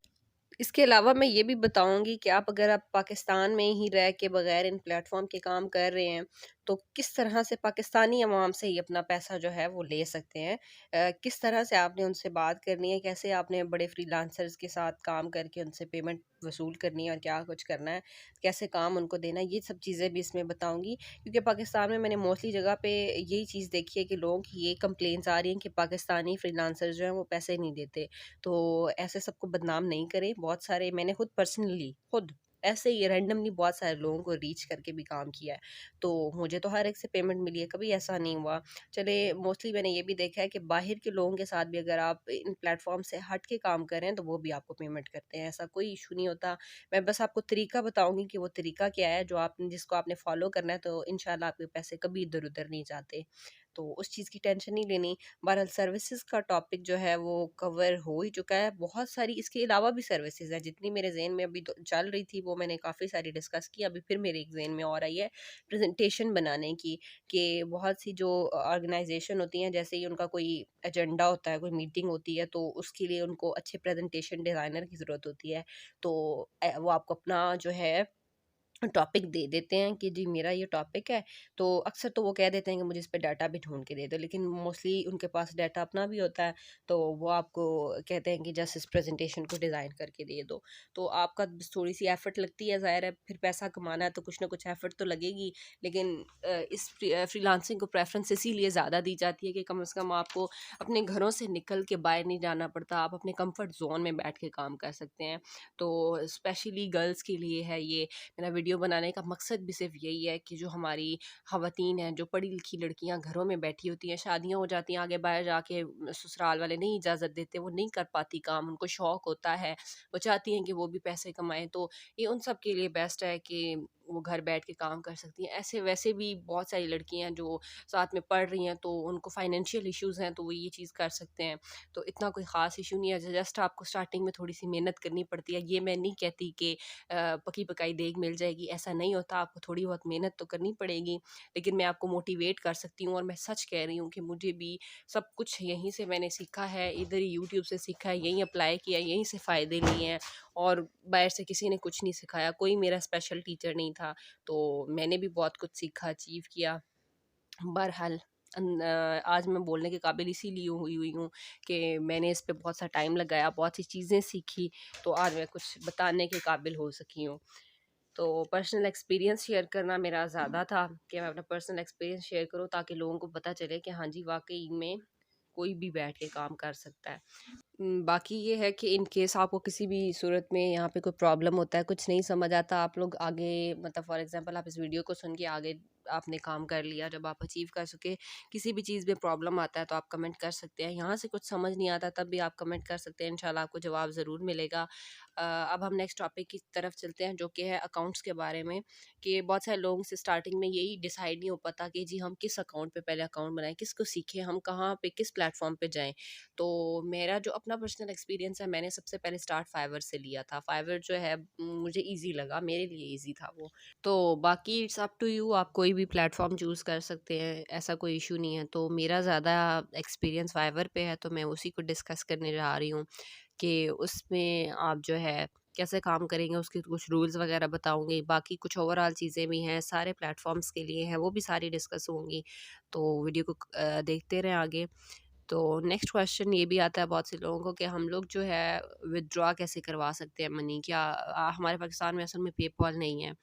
इसके अलावा मैं ये भी बताऊँगी कि अगर आप पाकिस्तान में ही रह के बगैर इन प्लेटफ़ॉर्म के काम कर रहे हैं, तो किस तरह से पाकिस्तानी अवाम से ही अपना पैसा जो है वो ले सकते हैं। किस तरह से आपने उनसे बात करनी है, कैसे आपने बड़े फ्रीलांसर्स के साथ काम करके उनसे पेमेंट वसूल करनी है और क्या कुछ करना है, कैसे काम उनको देना है, ये सब चीज़ें भी इसमें बताऊँगी। क्योंकि पाकिस्तान में मैंने मोस्टली जगह पे यही चीज़ देखी है कि लोगों की ये कंप्लेंट्स आ रही हैं कि पाकिस्तानी फ्रीलांसर्स जो हैं वो पैसे नहीं देते। तो ऐसे सबको बदनाम नहीं करें। बहुत सारे मैंने खुद पर्सनली खुद ऐसे ही रैंडमली बहुत सारे लोगों को रीच करके भी काम किया है। तो मुझे तो हर एक से पेमेंट मिली है, कभी ऐसा नहीं हुआ। चले मोस्टली मैंने ये भी देखा है कि बाहर के लोगों के साथ भी अगर आप इन प्लेटफ़ॉर्म से हट के काम कर रहे हैं तो वो भी आपको पेमेंट करते हैं, ऐसा कोई इश्यू नहीं होता। मैं बस आपको तरीका बताऊँगी कि वो तरीका क्या है जो आपने जिसको आपने फ़ॉलो करना है, तो इंशाल्लाह आपके पैसे कभी इधर-उधर नहीं जाते। तो उस चीज़ की टेंशन नहीं लेनी। बहरहाल सर्विसेज़ का टॉपिक जो है वो कवर हो ही चुका है। बहुत सारी इसके अलावा भी सर्विसेज़ हैं, जितनी मेरे ज़हन में अभी तो चल रही थी वो मैंने काफ़ी सारी डिस्कस की। अभी फिर मेरे एक ज़हन में और आई है प्रेज़ेंटेशन बनाने की, कि बहुत सी जो ऑर्गनाइज़ेशन होती हैं, जैसे ही उनका कोई एजेंडा होता है, कोई मीटिंग होती है, तो उसके लिए उनको अच्छे प्रेज़ेंटेशन डिज़ाइनर की ज़रूरत होती है। तो वो आपको अपना जो है टॉपिक दे देते हैं कि जी मेरा ये टॉपिक है, तो अक्सर तो वो कह देते हैं कि मुझे इस पे डाटा भी ढूँढ के दे दो, लेकिन मोस्टली उनके पास डाटा अपना भी होता है, तो वो आपको कहते हैं कि जस्ट इस प्रेज़ेंटेशन को डिज़ाइन करके दे दो। तो आपका थोड़ी-सी एफ़र्ट लगती है, ज़ाहिर है, फिर पैसा कमाना है तो कुछ ना कुछ एफ़र्ट तो लगेगी, लेकिन इस फ्रीलांसिंग को प्रेफ़रेंस इसीलिए ज़्यादा दी जाती है कि कम से कम आपको अपने घरों से निकल के बाहर नहीं जाना पड़ता, आप अपने कम्फ़र्ट ज़ोन में बैठ के काम कर सकते हैं। तो स्पेशली गर्ल्स के लिए है ये। मेरा वीडियो बनाने का मकसद भी सिर्फ यही है कि जो हमारी ख़वातीन हैं, जो पढ़ी लिखी लड़कियां घरों में बैठी होती हैं, शादियां हो जाती हैं, आगे बाहर जाके ससुराल वाले नहीं इजाज़त देते, वो नहीं कर पाती काम, उनको शौक़ होता है, वो चाहती हैं कि वो भी पैसे कमाएं, तो ये उन सब के लिए बेस्ट है कि वो घर बैठ के काम कर सकती हैं। ऐसे वैसे भी बहुत सारी लड़कियां हैं जो साथ में पढ़ रही हैं, तो उनको फाइनेंशियल इश्यूज़ हैं, तो वो ये चीज़ कर सकते हैं। तो इतना कोई ख़ास इशू नहीं है, जस्ट आपको स्टार्टिंग में थोड़ी सी मेहनत करनी पड़ती है। ये मैं नहीं कहती कि पकी पकाई देग मिल जाएगी, ऐसा नहीं होता, आपको थोड़ी बहुत मेहनत तो करनी पड़ेगी, लेकिन मैं आपको मोटिवेट कर सकती हूँ, और मैं सच कह रही हूँ कि मुझे भी सब कुछ यहीं से मैंने सीखा है, इधर ही यूट्यूब से सीखा है, यहीं अप्लाई किया, यहीं से फ़ायदे लिए हैं, और बाहर से किसी ने कुछ नहीं सिखाया, कोई मेरा स्पेशल टीचर नहीं था, तो मैंने भी बहुत कुछ सीखा, अचीव किया। बहरहाल आज मैं बोलने के काबिल इसीलिए हुई हुई हूँ कि मैंने इस पे बहुत सा टाइम लगाया, बहुत सी चीज़ें सीखी, तो आज मैं कुछ बताने के काबिल हो सकी हूँ। तो पर्सनल एक्सपीरियंस शेयर करना मेरा ज़्यादा था कि मैं अपना पर्सनल एक्सपीरियंस शेयर करूँ, ताकि लोगों को पता चले कि हाँ जी, वाक़ई में कोई भी बैठ के काम कर सकता है। बाकी ये है कि इन केस आपको किसी भी सूरत में यहाँ पे कोई प्रॉब्लम होता है, कुछ नहीं समझ आता, आप लोग आगे मतलब फॉर एग्जांपल आप इस वीडियो को सुन के आगे आपने काम कर लिया, जब आप अचीव कर सके, किसी भी चीज़ में प्रॉब्लम आता है तो आप कमेंट कर सकते हैं। यहाँ से कुछ समझ नहीं आता तब भी आप कमेंट कर सकते हैं, इंशाल्लाह आपको जवाब ज़रूर मिलेगा। अब हम नेक्स्ट टॉपिक की तरफ चलते हैं, जो कि है अकाउंट्स के बारे में, कि बहुत सारे लोगों से स्टार्टिंग में यही डिसाइड नहीं हो पाता कि जी हम किस अकाउंट पे पहले अकाउंट बनाएं, किसको सीखें, हम कहाँ पे किस प्लेटफॉर्म पे जाएं। तो मेरा जो अपना पर्सनल एक्सपीरियंस है, मैंने सबसे पहले स्टार्ट फाइवर से लिया था। फाइवर जो है मुझे ईजी लगा, मेरे लिए ईजी था वो। तो बाकी इट्स अप टू यू, आप कोई भी प्लेटफॉर्म चूज़ कर सकते हैं, ऐसा कोई इशू नहीं है। तो मेरा ज़्यादा एक्सपीरियंस फाइवर पे है, तो मैं उसी को डिस्कस करने जा रही हूँ कि उसमें आप जो है कैसे काम करेंगे, उसके कुछ रूल्स वगैरह बताऊंगी, बाकी कुछ ओवरऑल चीज़ें भी हैं, सारे प्लेटफॉर्म्स के लिए हैं, वो भी सारी डिस्कस होंगी। तो वीडियो को देखते रहें आगे। तो नेक्स्ट क्वेश्चन ये भी आता है बहुत से लोगों को कि हम लोग जो है विदड्रॉ कैसे करवा सकते हैं मनी, क्या हमारे पाकिस्तान में असल में पेपॉल नहीं है।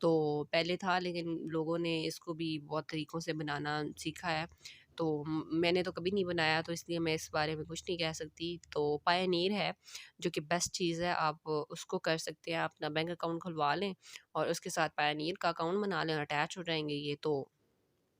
तो पहले था, लेकिन लोगों ने इसको भी बहुत तरीक़ों से बनाना सीखा है, तो मैंने तो कभी नहीं बनाया, तो इसलिए मैं इस बारे में कुछ नहीं कह सकती। तो पायनीर है जो कि बेस्ट चीज़ है, आप उसको कर सकते हैं, आप अपना बैंक अकाउंट खुलवा लें और उसके साथ पायनीर का अकाउंट बना लें, अटैच हो जाएंगे ये, तो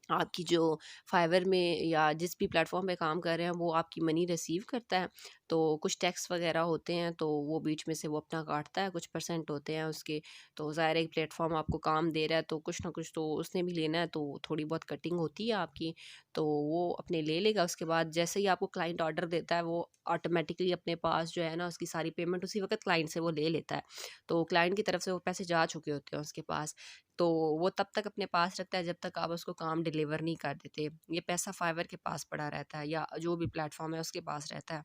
आपकी जो फाइवर में या जिस भी प्लेटफॉर्म पे काम कर रहे हैं वो आपकी मनी रिसीव करता है। तो कुछ टैक्स वगैरह होते हैं, तो वो बीच में से वो अपना काटता है, कुछ परसेंट होते हैं उसके। तो ज़ाहिर है एक प्लेटफॉर्म आपको काम दे रहा है, तो कुछ ना कुछ तो उसने भी लेना है, तो थोड़ी बहुत कटिंग होती है आपकी, तो वो अपने ले लेगा। उसके बाद जैसे ही आपको क्लाइंट ऑर्डर देता है, वो ऑटोमेटिकली अपने पास जो है ना, उसकी सारी पेमेंट उसी वक्त क्लाइंट से वो ले लेता है। तो क्लाइंट की तरफ से वो पैसे जा चुके होते हैं उसके पास, तो वो तब तक अपने पास रखता है जब तक आप उसको काम डिलीवर नहीं कर देते। ये पैसा फाइवर के पास पड़ा रहता है, या जो भी प्लेटफॉर्म है उसके पास रहता है।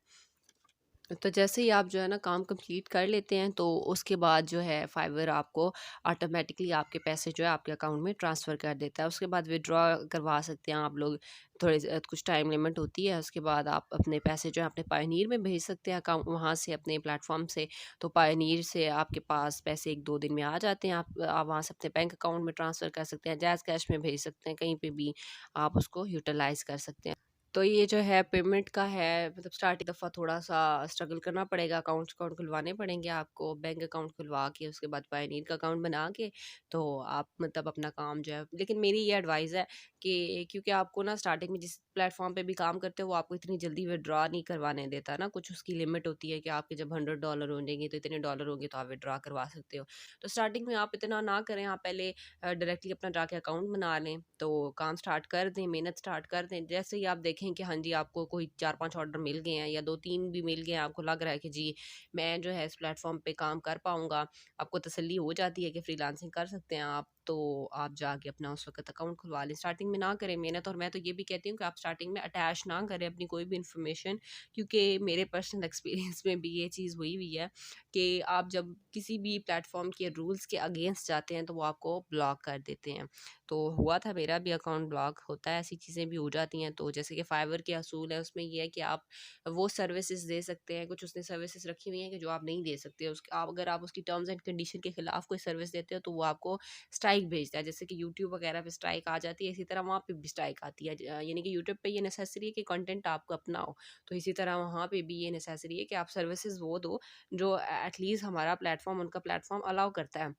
तो जैसे ही आप जो है ना काम कंप्लीट कर लेते हैं, तो उसके बाद जो है फाइवर आपको ऑटोमेटिकली आपके पैसे जो है आपके अकाउंट में ट्रांसफ़र कर देता है। उसके बाद विड्रॉ करवा सकते हैं आप लोग, कुछ टाइम लिमिट होती है। उसके बाद आप अपने पैसे जो है अपने पायनीर में भेज सकते हैं, अकाउंट वहाँ से अपने प्लेटफॉर्म से। तो पायनीर से आपके पास पैसे 1-2 दिन में आ जाते हैं, आप वहाँ से अपने बैंक अकाउंट में ट्रांसफ़र कर सकते हैं, जैज़ कैश में भेज सकते हैं, कहीं पे भी आप उसको यूटिलाइज़ कर सकते हैं। तो ये जो है पेमेंट का है, मतलब स्टार्टिंग दफ़ा थोड़ा-सा स्ट्रगल करना पड़ेगा, अकाउंट खुलवाने पड़ेंगे आपको, बैंक अकाउंट खुलवा के उसके बाद पायनीर का अकाउंट बना के, तो आप मतलब अपना काम जो है। लेकिन मेरी ये एडवाइस है कि क्योंकि आपको ना स्टार्टिंग में जिस प्लेटफ़ॉर्म पे भी काम करते हो, वो आपको इतनी जल्दी विथड्रॉ नहीं करवाने देता ना, कुछ उसकी लिमिट होती है कि आपके जब $100 हो जाएँगे, तो इतने डॉलर होंगे तो आप विथड्रॉ करवा सकते हो। तो स्टार्टिंग में आप इतना ना करें, आप पहले डायरेक्टली अपना जाके अकाउंट बना लें, तो काम स्टार्ट कर दें, मेहनत स्टार्ट कर दें। जैसे ही आप देखें कि हाँ जी, आपको कोई 4-5 ऑर्डर मिल गए हैं या 2-3 भी मिल गए हैं, आपको लग रहा है कि जी, मैं जो है इस प्लेटफ़ॉर्म पे काम कर पाऊँगा, आपको तसल्ली हो जाती है कि फ्रीलांसिंग कर सकते हैं आप। तो आप जाके अपना उस वक़्त अकाउंट खुलवा लें। स्टार्टिंग में ना करें मेहनत, और मैं तो ये भी कहती हूँ कि आप स्टार्टिंग में अटैच ना करें अपनी कोई भी इन्फॉर्मेशन, क्योंकि मेरे पर्सनल एक्सपीरियंस में भी ये चीज़ हुई हुई है कि आप जब किसी भी प्लेटफ़ॉर्म के रूल्स के अगेंस्ट जाते हैं तो वो आपको ब्लॉक कर देते हैं। तो हुआ था, मेरा भी अकाउंट ब्लॉक होता है, ऐसी चीज़ें भी हो जाती हैं। तो जैसे कि फाइवर के असूल है, उसमें ये है कि आप वो सर्विसेज दे सकते हैं, कुछ उसने सर्विसेज रखी हुई हैं कि जो आप नहीं दे सकते। उसके आप अगर आप उसकी टर्म्स एंड कंडीशन के खिलाफ कोई सर्विस देते हो तो वो आपको स्ट्राइक भेजता है। जैसे कि यूट्यूब वगैरह पे स्ट्राइक आ जाती है, इसी तरह वहाँ पे भी स्ट्राइक आती है। यानी कि यूट्यूब पे ये नेसेसरी है कि कंटेंट आपको अपना हो, तो इसी तरह वहाँ पे भी ये नेसेसरी है कि आप सर्विसेज वो दो जो एटलीस्ट हमारा प्लेटफॉर्म, उनका प्लेटफॉर्म अलाउ करता है।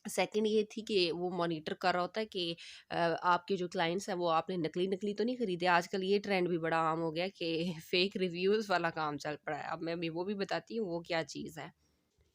सेकंड ये थी कि वो मॉनिटर कर रहा होता है कि आपके जो क्लाइंट्स हैं वो आपने नकली नकली तो नहीं खरीदे। आजकल ये ट्रेंड भी बड़ा आम हो गया कि फेक रिव्यूज़ वाला काम चल पड़ा है। अब मैं भी वो भी बताती हूँ वो क्या चीज़ है।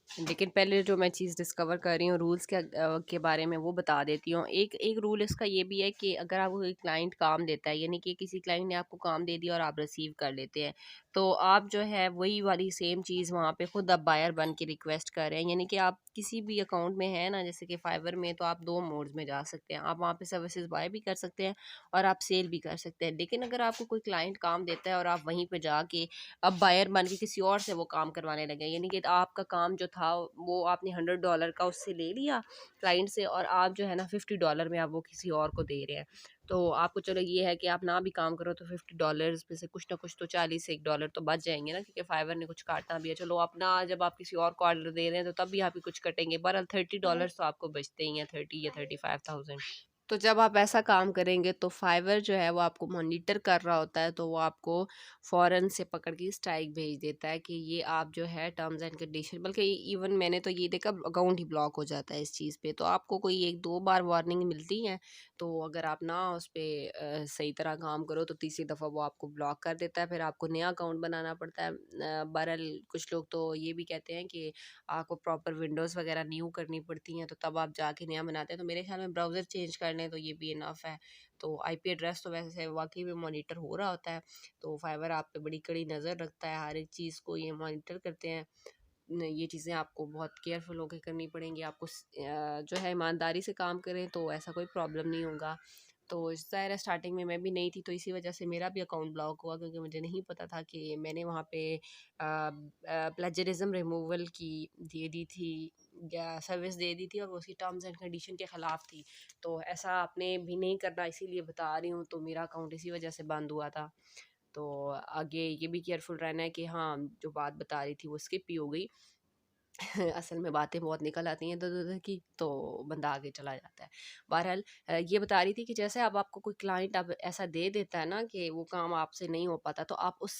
लेकिन पहले जो मैं चीज़ डिस्कवर कर रही हूँ रूल्स के बारे में, वो बता देती हूँ। एक एक रूल इसका ये भी है कि अगर आपको कोई क्लाइंट काम देता है, यानी कि किसी क्लाइंट ने आपको काम दे दिया और आप रिसीव कर लेते हैं, तो आप जो है वही वाली सेम चीज़ वहाँ पे खुद आप बायर बन के रिक्वेस्ट कर रहे हैं। यानी कि आप किसी भी अकाउंट में है ना, जैसे कि फाइवर में, तो आप 2 मोड्स में जा सकते हैं। आप वहाँ पे सर्विसेज बाय भी कर सकते हैं और आप सेल भी कर सकते हैं। लेकिन अगर आपको कोई क्लाइंट काम देता है और आप वहीं पे जाके अब बायर बन के किसी और से वो काम करवाने लगे, यानी कि आपका काम जो था वो आपने $100 का उससे ले लिया क्लाइंट से, और आप जो है ना $50 में आप वो किसी और को दे रहे हैं। तो आपको चलो ये है कि आप ना भी काम करो तो $50 में से कुछ ना कुछ तो 40 से $1 तो बच जाएंगे ना, क्योंकि फाइवर ने कुछ काटना भी है। चलो अपना जब आप किसी और को ऑर्डर दे रहे हैं तो तब भी आप ही कुछ कटेंगे, बहरहाल $30 तो आपको बचते ही हैं, 30 या 35,000। तो जब आप ऐसा काम करेंगे तो फाइवर जो है वो आपको मॉनिटर कर रहा होता है, तो वो आपको फ़ौरन से पकड़ के स्ट्राइक भेज देता है कि ये आप जो है टर्म्स एंड कंडीशन, बल्कि इवन मैंने तो ये देखा अकाउंट ही ब्लॉक हो जाता है इस चीज़ पे। तो आपको कोई 1-2 बार वार्निंग मिलती है, तो अगर आप ना उस पे सही तरह काम करो तो तीसरी दफ़ा वो आपको ब्लॉक कर देता है, फिर आपको नया अकाउंट बनाना पड़ता है। बहरहाल कुछ लोग तो ये भी कहते हैं कि आपको प्रॉपर विंडोज़ वगैरह न्यू करनी पड़ती हैं, तो तब आप जाके नया बनाते हैं। तो मेरे ख्याल में ब्राउज़र चेंज कर लें तो ये भी इनफ है। तो आईपी एड्रेस तो वैसे वाक़ई में मॉनिटर हो रहा होता है, तो फाइवर आप पे बड़ी कड़ी नज़र रखता है, हर एक चीज़ को ये मॉनिटर करते हैं। ये चीज़ें आपको बहुत केयरफुल होके करनी पड़ेंगी। आपको जो है ईमानदारी से काम करें तो ऐसा कोई प्रॉब्लम नहीं होगा। तो ज़ाहिर है स्टार्टिंग में मैं भी नई थी, तो इसी वजह से मेरा भी अकाउंट ब्लॉक हुआ, क्योंकि मुझे नहीं पता था कि मैंने वहाँ पे प्लेजरिज्म रिमूवल की दे दी थी या सर्विस दे दी थी, और वो उसकी टर्म्स एंड कंडीशन के ख़िलाफ़ थी। तो ऐसा आपने भी नहीं करना, इसीलिए बता रही हूँ। तो मेरा अकाउंट इसी वजह से बंद हुआ था। तो आगे ये भी केयरफुल रहना है कि हाँ, जो बात बता रही थी वो स्किप ही हो गई। असल में बातें बहुत निकल आती हैं इधर-उधर की, तो बंदा आगे चला जाता है। बहरहाल ये बता रही थी कि जैसे अब आपको कोई क्लाइंट अब ऐसा दे देता है ना कि वो काम आपसे नहीं हो पाता, तो आप उस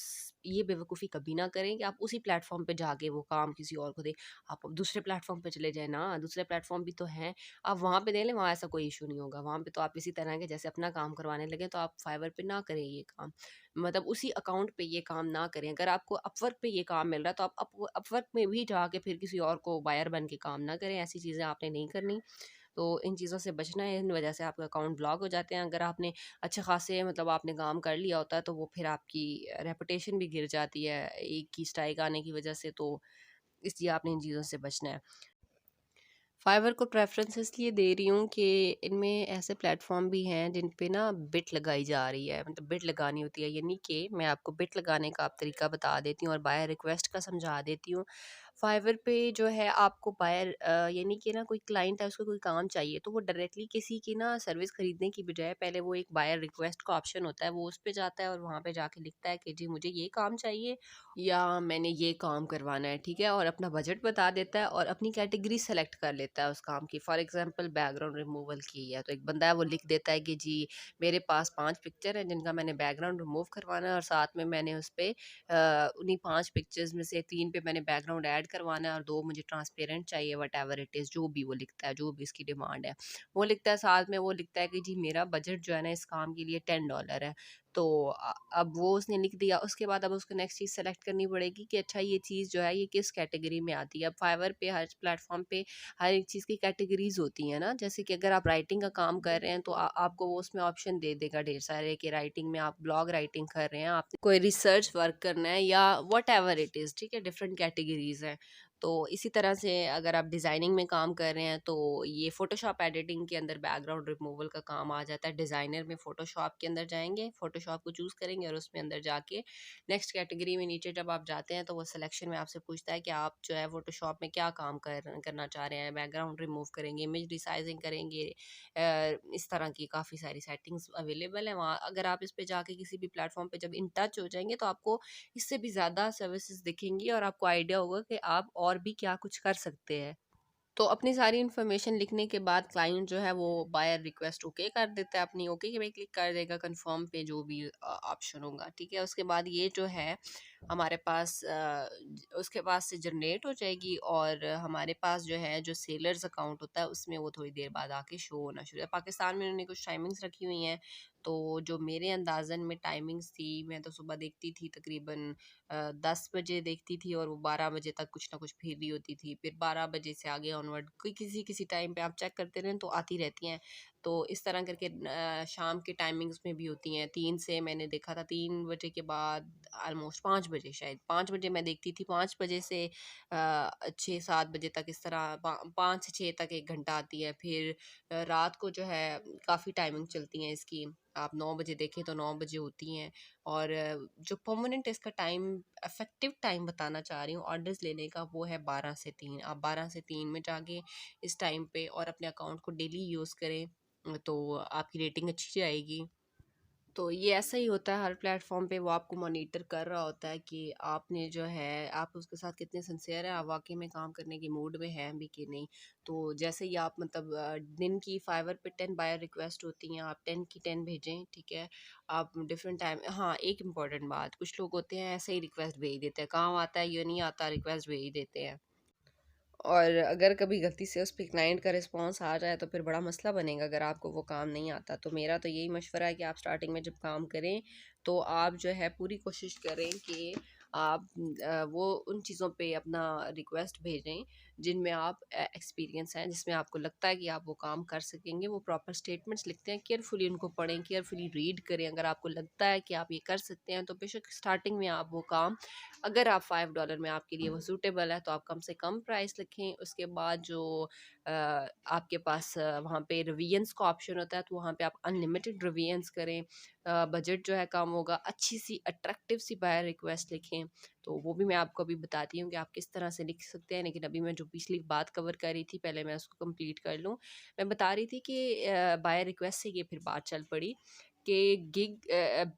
ये बेवकूफ़ी कभी ना करें कि आप उसी प्लेटफ़ॉर्म पे जाके वो काम किसी और को दें। आप अब दूसरे प्लेटफ़ॉर्म पे चले जाएँ ना, दूसरे प्लेटफ़ॉर्म भी तो हैं। आप वहाँ पे दे लें, वहाँ ऐसा कोई इश्यू नहीं होगा। वहाँ पे तो आप इसी तरह के जैसे अपना काम करवाने लगे, तो आप फाइवर पे ना करें ये काम। मतलब उसी अकाउंट पे ये काम ना करें। अगर आपको अपवर्क पे ये काम मिल रहा है तो आप अपवर्क में भी जाके फिर किसी और को बायर बन के काम ना करें, ऐसी चीज़ें आपने नहीं करनी। तो इन चीज़ों से बचना है, इन वजह से आपके अकाउंट ब्लॉक हो जाते हैं। अगर आपने अच्छे खासे मतलब आपने काम कर लिया होता है तो वो फिर आपकी रेपुटेशन भी गिर जाती है एक की स्ट्राइक आने की वजह से, तो इसलिए आपने इन चीज़ों से बचना है। फाइवर को प्रेफ़रेंस इसलिए दे रही हूँ कि इनमें ऐसे प्लेटफ़ॉर्म भी हैं जिन पे ना बिट लगाई जा रही है, मतलब बिट लगानी होती है। यानी कि मैं आपको बिट लगाने का तरीका बता देती हूँ और बायर रिक्वेस्ट का समझा देती हूँ। फाइवर पे जो है आपको बायर यानी कि ना कोई क्लाइंट है, उसको कोई काम चाहिए, तो वो डायरेक्टली किसी की ना सर्विस खरीदने की बजाय पहले वो एक बायर रिक्वेस्ट का ऑप्शन होता है, वो उस पे जाता है और वहाँ पे जाके लिखता है कि जी मुझे ये काम चाहिए या मैंने ये काम करवाना है, ठीक है? और अपना बजट बता देता है और अपनी कैटेगरी सेलेक्ट कर लेता है उस काम की। फॉर एग्ज़ाम्पल बैकग्राउंड रिमूवल की है, तो एक बंदा है वो लिख देता है कि जी मेरे पास 5 पिक्चर हैं जिनका मैंने बैकग्राउंड रिमूव करवाना है, और साथ में मैंने उस पे उन्हीं 5 पिक्चर्स में से 3 पे मैंने बैकग्राउंड ऐड करवाना है और 2 मुझे ट्रांसपेरेंट चाहिए, व्हाटएवर इट इज़, जो भी वो लिखता है, जो भी इसकी डिमांड है। वो लिखता है, साथ में वो लिखता है कि जी मेरा बजट जो है ना इस काम के लिए $10 है। तो अब वो उसने लिख दिया, उसके बाद अब उसको नेक्स्ट चीज़ सेलेक्ट करनी पड़ेगी कि अच्छा ये चीज़ जो है ये किस कैटेगरी में आती है। अब फाइवर पे हर प्लेटफ़ॉर्म पे हर एक चीज़ की कैटेगरीज़ होती हैं ना, जैसे कि अगर आप राइटिंग का काम कर रहे हैं तो आपको वो उसमें ऑप्शन दे देगा ढेर सारे कि राइटिंग में आप ब्लॉग राइटिंग कर रहे हैं, आपने कोई रिसर्च वर्क करना है या व्हाटएवर इट इज़, ठीक है? डिफरेंट कैटेगरीज़ हैं। तो इसी तरह से अगर आप डिज़ाइनिंग में काम कर रहे हैं तो ये फ़ोटोशॉप एडिटिंग के अंदर बैकग्राउंड रिमूवल का काम आ जाता है। डिज़ाइनर में फ़ोटोशॉप के अंदर जाएँगे, फ़ोटोशॉप को चूज़ करेंगे और उसमें अंदर जाके नेक्स्ट कैटेगरी में नीचे जब आप जाते हैं तो वो सिलेक्शन में आपसे पूछता है कि आप जो है फ़ोटोशॉप में क्या काम करना चाह रहे हैं। बैकग्राउंड रिमूव करेंगे, इमेज रिसाइज़िंग करेंगे, इस तरह की काफ़ी सारी सेटिंग्स अवेलेबल हैं वहाँ। अगर आप इस पे जाके किसी भी प्लेटफ़ॉर्म पे जब इन टच हो जाएँगे तो आपको इससे भी ज़्यादा सर्विसेज़ दिखेंगी और आपको आइडिया होगा कि आप और भी क्या कुछ कर सकते हैं। तो अपनी सारी इन्फॉर्मेशन लिखने के बाद क्लाइंट जो है वो बायर रिक्वेस्ट ओके कर देता है, अपनी ओके के पे क्लिक कर देगा, कंफर्म पे जो भी ऑप्शन होगा, ठीक है। उसके बाद ये जो है हमारे पास उसके पास से जनरेट हो जाएगी और हमारे पास जो है जो सेलर्स अकाउंट होता है उसमें वो थोड़ी देर बाद आके शो होना शुरू है। पाकिस्तान में उन्होंने कुछ टाइमिंग्स रखी हुई हैं, तो जो मेरे अंदाज़न में टाइमिंग्स थी, मैं तो सुबह देखती थी तकरीबन 10 बजे देखती थी और वो 12 बजे तक कुछ ना कुछ फिर रही होती थी। फिर 12 बजे से आगे ऑनवर्ड कोई किसी-किसी टाइम पे आप चेक करते रहें तो आती रहती हैं। तो इस तरह करके शाम के टाइमिंग्स में भी होती हैं। 3 से मैंने देखा था 3 बजे के बाद ऑलमोस्ट 5 बजे शायद 5 बजे मैं देखती थी। 5 बजे से 6-7 बजे तक इस तरह 5 से 6 तक 1 घंटा आती है। फिर रात को जो है काफ़ी टाइमिंग चलती हैं इसकी। आप 9 बजे देखें तो 9 बजे होती हैं और जो परमानेंट इसका टाइम इफ़ेक्टिव टाइम बताना चाह रही हूँ ऑर्डर्स लेने का वो है 12 से 3। आप 12 से 3 में जाके इस टाइम पे और अपने अकाउंट को डेली यूज़ करें तो आपकी रेटिंग अच्छी जाएगी। तो ये ऐसा ही होता है हर प्लेटफॉर्म पे, वो आपको मॉनिटर कर रहा होता है कि आपने जो है आप उसके साथ कितने सिंसियर हैं, आप वाकई में काम करने की मूड में हैं भी कि नहीं। तो जैसे ही आप मतलब दिन की फाइवर पे 10 बायर रिक्वेस्ट होती हैं, आप 10 की 10 भेजें, ठीक है। आप डिफरेंट टाइम, हाँ एक इम्पॉर्टेंट बात, कुछ लोग होते हैं ऐसे ही रिक्वेस्ट भेज देते हैं, काम आता है ये नहीं आता रिक्वेस्ट भेज देते हैं। और अगर कभी गलती से उस पे क्लाइंट का रिस्पॉन्स आ जाए तो फिर बड़ा मसला बनेगा अगर आपको वो काम नहीं आता। तो मेरा तो यही मशवरा है कि आप स्टार्टिंग में जब काम करें तो आप जो है पूरी कोशिश करें कि आप वो उन चीज़ों पे अपना रिक्वेस्ट भेजें जिनमें आप एक्सपीरियंस हैं, जिसमें आपको लगता है कि आप वो काम कर सकेंगे। वो प्रॉपर स्टेटमेंट्स लिखते हैं, केयरफुली उनको पढ़ें, केयरफुली रीड करें। अगर आपको लगता है कि आप ये कर सकते हैं तो बेशक स्टार्टिंग में आप वो काम, अगर आप $5 में आपके लिए वो सूटेबल है तो आप कम से कम प्राइस लिखें। उसके बाद जो आपके पास वहाँ पे रिवीजन्स का ऑप्शन होता है तो वहाँ पे आप अनलिमिटेड रिवीजन्स करें। बजट जो है कम होगा, अच्छी सी अट्रैक्टिव सी बायर रिक्वेस्ट लिखें। तो वो भी मैं आपको अभी बताती हूँ कि आप किस तरह से लिख सकते हैं, लेकिन अभी मैं जो पिछली बात कवर कर रही थी पहले मैं उसको कंप्लीट कर लूँ। मैं बता रही थी कि बायर रिक्वेस्ट से ये फिर बात चल पड़ी कि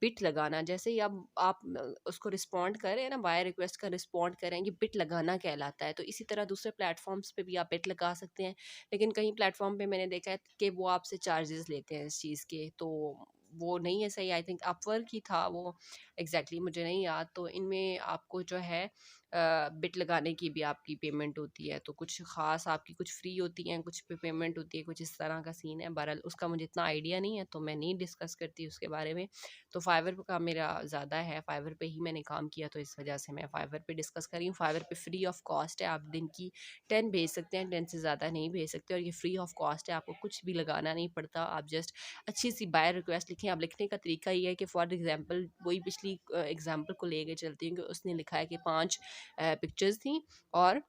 बिट लगाना। जैसे ही आप उसको रिस्पॉन्ड करें ना, बाय रिक्वेस्ट का रिस्पॉन्ड करें, ये बिट लगाना कहलाता है। तो इसी तरह दूसरे प्लेटफॉर्म्स पे भी आप बिट लगा सकते हैं, लेकिन कई प्लेटफॉर्म पे मैंने देखा है कि वो आपसे चार्जेस लेते हैं इस चीज़ के, तो वो नहीं है सही। आई थिंक अपवर्क ही था वो, एग्जैक्टली मुझे नहीं याद। तो इनमें आपको जो है बिट लगाने की भी आपकी पेमेंट होती है, तो कुछ ख़ास आपकी कुछ फ्री होती हैं, कुछ पे पेमेंट होती है, कुछ इस तरह का सीन है। बहरहाल उसका मुझे इतना आइडिया नहीं है तो मैं नहीं डिस्कस करती उसके बारे में। तो फाइवर का मेरा ज़्यादा है, फाइवर पे ही मैंने काम किया तो इस वजह से मैं फाइवर पे डिस्कस कर रही हूँ। फाइवर पे फ्री ऑफ कॉस्ट है, आप दिन की 10 भेज सकते हैं, 10 से ज़्यादा नहीं भेज सकते और ये फ्री ऑफ कॉस्ट है, आपको कुछ भी लगाना नहीं पड़ता। आप जस्ट अच्छी सी बाय रिक्वेस्ट लिखें। अब लिखने का तरीका ये है कि फॉर एग्जांपल वही पिछली एग्जांपल को लेके चलती हूँ कि उसने लिखा है कि 5 पिक्चर्स थी और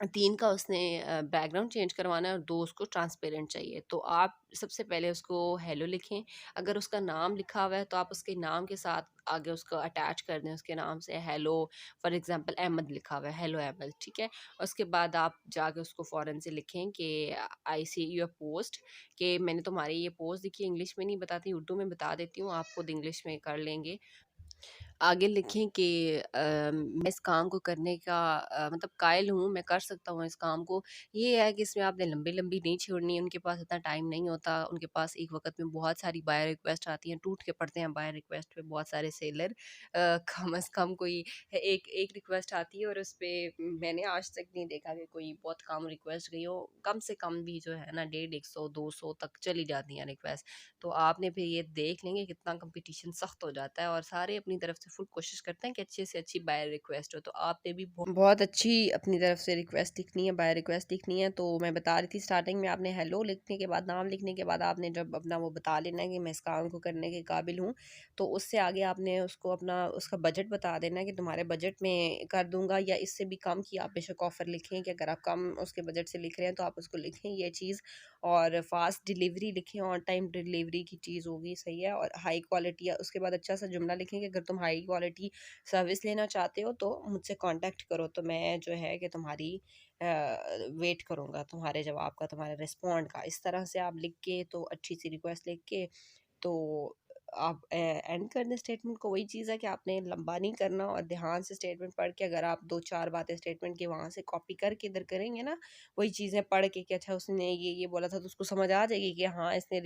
3 का उसने बैकग्राउंड चेंज करवाना है और 2 उसको ट्रांसपेरेंट चाहिए। तो आप सबसे पहले उसको हेलो लिखें। अगर उसका नाम लिखा हुआ है तो आप उसके नाम के साथ आगे उसको अटैच कर दें, उसके नाम से हेलो। फॉर एग्जांपल अहमद लिखा हुआ है, हेलो अहमद, ठीक है। उसके बाद आप जाके उसको फ़ौरन से लिखें कि आई सी योर पोस्ट, कि मैंने तुम्हारी ये पोस्ट देखी। इंग्लिश में नहीं बताती, उर्दू में बता देती हूँ, आप खुद इंग्लिश में कर लेंगे। आगे लिखें कि मैं इस काम को करने का मतलब कायल हूँ, मैं कर सकता हूँ इस काम को। ये है कि इसमें आपने लंबी-लंबी नहीं छोड़नी है, उनके पास इतना टाइम नहीं होता, उनके पास एक वक़्त में बहुत सारी बाय रिक्वेस्ट आती हैं, टूट के पड़ते हैं बाय रिक्वेस्ट पे बहुत सारे सेलर। कम से कम कोई एक एक रिक्वेस्ट आती है और उस पे मैंने आज तक नहीं देखा कि कोई बहुत कम रिक्वेस्ट गई हो। कम से कम भी जो है ना 150, 100, 200 तक चली जाती हैं रिक्वेस्ट। तो आपने फिर ये देख लेंगे कितना कंपटीशन सख्त हो जाता है और सारे अपनी तरफ से फुल कोशिश करते हैं कि अच्छी से अच्छी बाय रिक्वेस्ट हो। तो आपने भी बहुत अच्छी अपनी तरफ से रिक्वेस्ट लिखनी है, बाय रिक्वेस्ट लिखनी है। तो मैं बता रही थी स्टार्टिंग में, आपने हेलो लिखने के बाद, नाम लिखने के बाद आपने जब अपना वो बता लेना है कि मैं इस काम को करने के काबिल हूँ, तो उससे आगे आपने उसको अपना उसका बजट बता देना है कि तुम्हारे बजट में कर दूंगा, या इससे भी कम की आप बेशक ऑफ़र लिखें कि अगर आप कम उसके बजट से लिख रहे हैं तो आप उसको लिखें ये चीज़। और फास्ट डिलीवरी लिखें, ऑन टाइम डिलीवरी की चीज़ होगी, सही है। और हाई क्वालिटी, उसके बाद अच्छा सा जुमला लिखें कि अगर तुम हाई क्वालिटी सर्विस लेना चाहते हो तो मुझसे कांटेक्ट करो, तो मैं जो है कि तुम्हारी वेट करूँगा तुम्हारे जवाब का, तुम्हारे रिस्पॉन्ड का। इस तरह से आप लिख के, तो अच्छी सी रिक्वेस्ट लिख के, तो आप एंड कर दें स्टेटमेंट को। वही चीज़ है कि आपने लंबा नहीं करना, और ध्यान से स्टेटमेंट पढ़ के, अगर आप 2-4 बातें स्टेटमेंट की वहाँ से कॉपी करके इधर करेंगे ना, वही चीज़ें पढ़ के कि अच्छा उसने ये बोला था, तो उसको समझ आ जाएगी कि हाँ इसने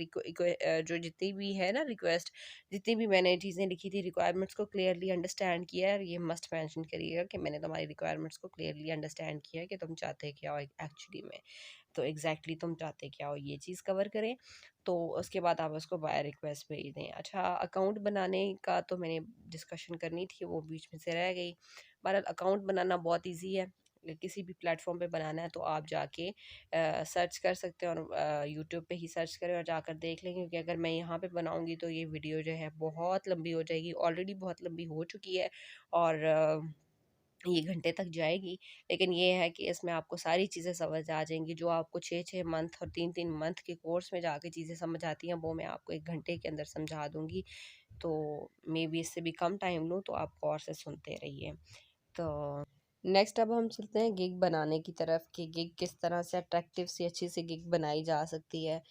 जो जितनी भी है ना रिक्वेस्ट, जितनी भी मैंने चीज़ें लिखी थी रिक्वायरमेंट्स को क्लियरली अंडरस्टैंड किया है। और ये मस्ट मेंशन करिएगा कि मैंने तुम्हारी रिक्वायरमेंट्स को क्लियरली अंडरस्टैंड किया है कि तुम चाहते क्या हो एक्चुअली में, तो एग्जैक्टली तुम चाहते क्या हो, ये चीज़ कवर करें। तो उसके बाद आप उसको बाय रिक्वेस्ट भेज दें। अच्छा, अकाउंट बनाने का तो मैंने डिस्कशन करनी थी, वो बीच में से रह गई। बहरहाल अकाउंट बनाना बहुत ईजी है, किसी भी प्लेटफॉर्म पे बनाना है तो आप जाके सर्च कर सकते हैं, और यूट्यूब पे ही सर्च करें और जाकर देख लें, क्योंकि अगर मैं यहाँ पे बनाऊँगी तो ये वीडियो जो है बहुत लंबी हो जाएगी, ऑलरेडी बहुत लंबी हो चुकी है, और ये घंटे तक जाएगी। लेकिन ये है कि इसमें आपको सारी चीज़ें समझ आ जाएंगी, जो आपको 6-6 मंथ और 3-3 मंथ के कोर्स में जाके चीज़ें समझ आती हैं, वो मैं आपको 1 घंटे के अंदर समझा दूँगी। तो मे बी इससे भी कम टाइम लूँ, तो आप गौर से सुनते रहिए। तो नेक्स्ट अब हम चलते हैं गिग बनाने की तरफ, कि गिग किस तरह से अट्रैक्टिव सी अच्छी सी गिग बनाई जा सकती है।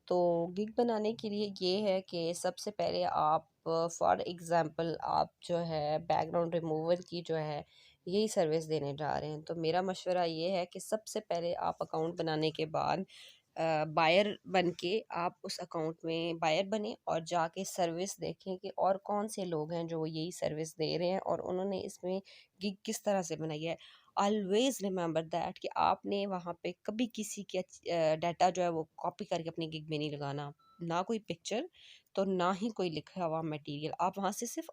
तो गिग बनाने के लिए ये है कि सबसे पहले आप, फॉर एग्ज़ाम्पल, आप जो है बैकग्राउंड रिमूवल की जो है यही सर्विस देने जा रहे हैं, तो मेरा मशवरा ये है कि सबसे पहले आप अकाउंट बनाने के बाद बायर बन के आप उस अकाउंट में बायर बने, और जाके सर्विस देखें कि और कौन से लोग हैं जो यही सर्विस दे रहे हैं और उन्होंने इसमें गिग किस तरह से बनाई है। ऑलवेज रिमेंबर दैट कि आपने वहाँ पे कभी किसी के डाटा जो है वो कॉपी करके अपनी गिग में नहीं लगाना, ना कोई पिक्चर, तो ना ही कोई लिखा हुआ मटेरियल। आप वहाँ से सिर्फ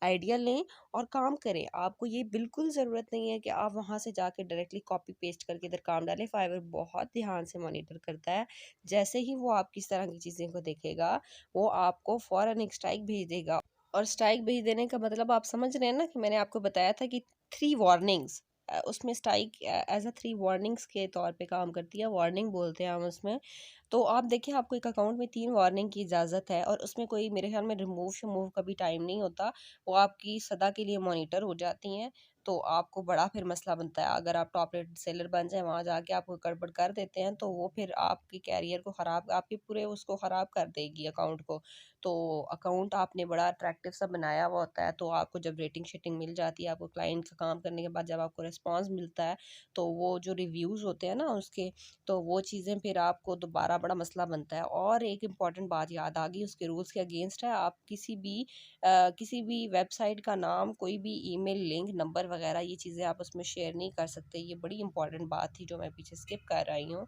आइडिया लें और काम करें। आपको ये बिल्कुल ज़रूरत नहीं है कि आप वहाँ से जाके डायरेक्टली कॉपी पेस्ट करके इधर काम डालें। फाइवर बहुत ध्यान से मॉनिटर करता है। जैसे ही वो आपकी इस तरह की चीज़ें को देखेगा, वो आपको फ़ौरन एक स्ट्राइक भेज देगा। और स्ट्राइक भेज देने का मतलब आप समझ रहे हैं ना, कि मैंने आपको बताया था कि 3 वार्निंग्स, उसमें स्ट्राइक एज़ अ 3 वार्निंग्स के तौर पे काम करती है, वार्निंग बोलते हैं हम उसमें। तो आप देखिए, आपको एक अकाउंट में 3 वार्निंग की इजाज़त है, और उसमें कोई मेरे ख़्याल में रिमूव का भी टाइम नहीं होता, वो आपकी सदा के लिए मॉनिटर हो जाती हैं। तो आपको बड़ा फिर मसला बनता है, अगर आप टॉप रेटेड सेलर बन जाएँ, वहाँ जाके आप कोई गड़बड़ कर देते हैं, तो वो फिर आपकी कैरियर को ख़राब, आपके पूरे उसको ख़राब कर देगी अकाउंट को। तो अकाउंट आपने बड़ा अट्रैक्टिव सा बनाया हुआ होता है, तो आपको जब रेटिंग शेटिंग मिल जाती है, आपको क्लाइंट का काम करने के बाद जब आपको रिस्पॉन्स मिलता है, तो वो जो रिव्यूज़ होते हैं ना उसके, तो वो चीज़ें फिर आपको दोबारा बड़ा मसला बनता है। और एक इम्पॉर्टेंट बात याद आ गई, उसके रूल्स के अगेंस्ट है, आप किसी भी वेबसाइट का नाम, कोई भी ईमेल लिंक, नंबर वगैरह, ये चीज़ें आप उसमें शेयर नहीं कर सकते। ये बड़ी इंपॉर्टेंट बात थी जो मैं पीछे स्किप कर रही हूँ।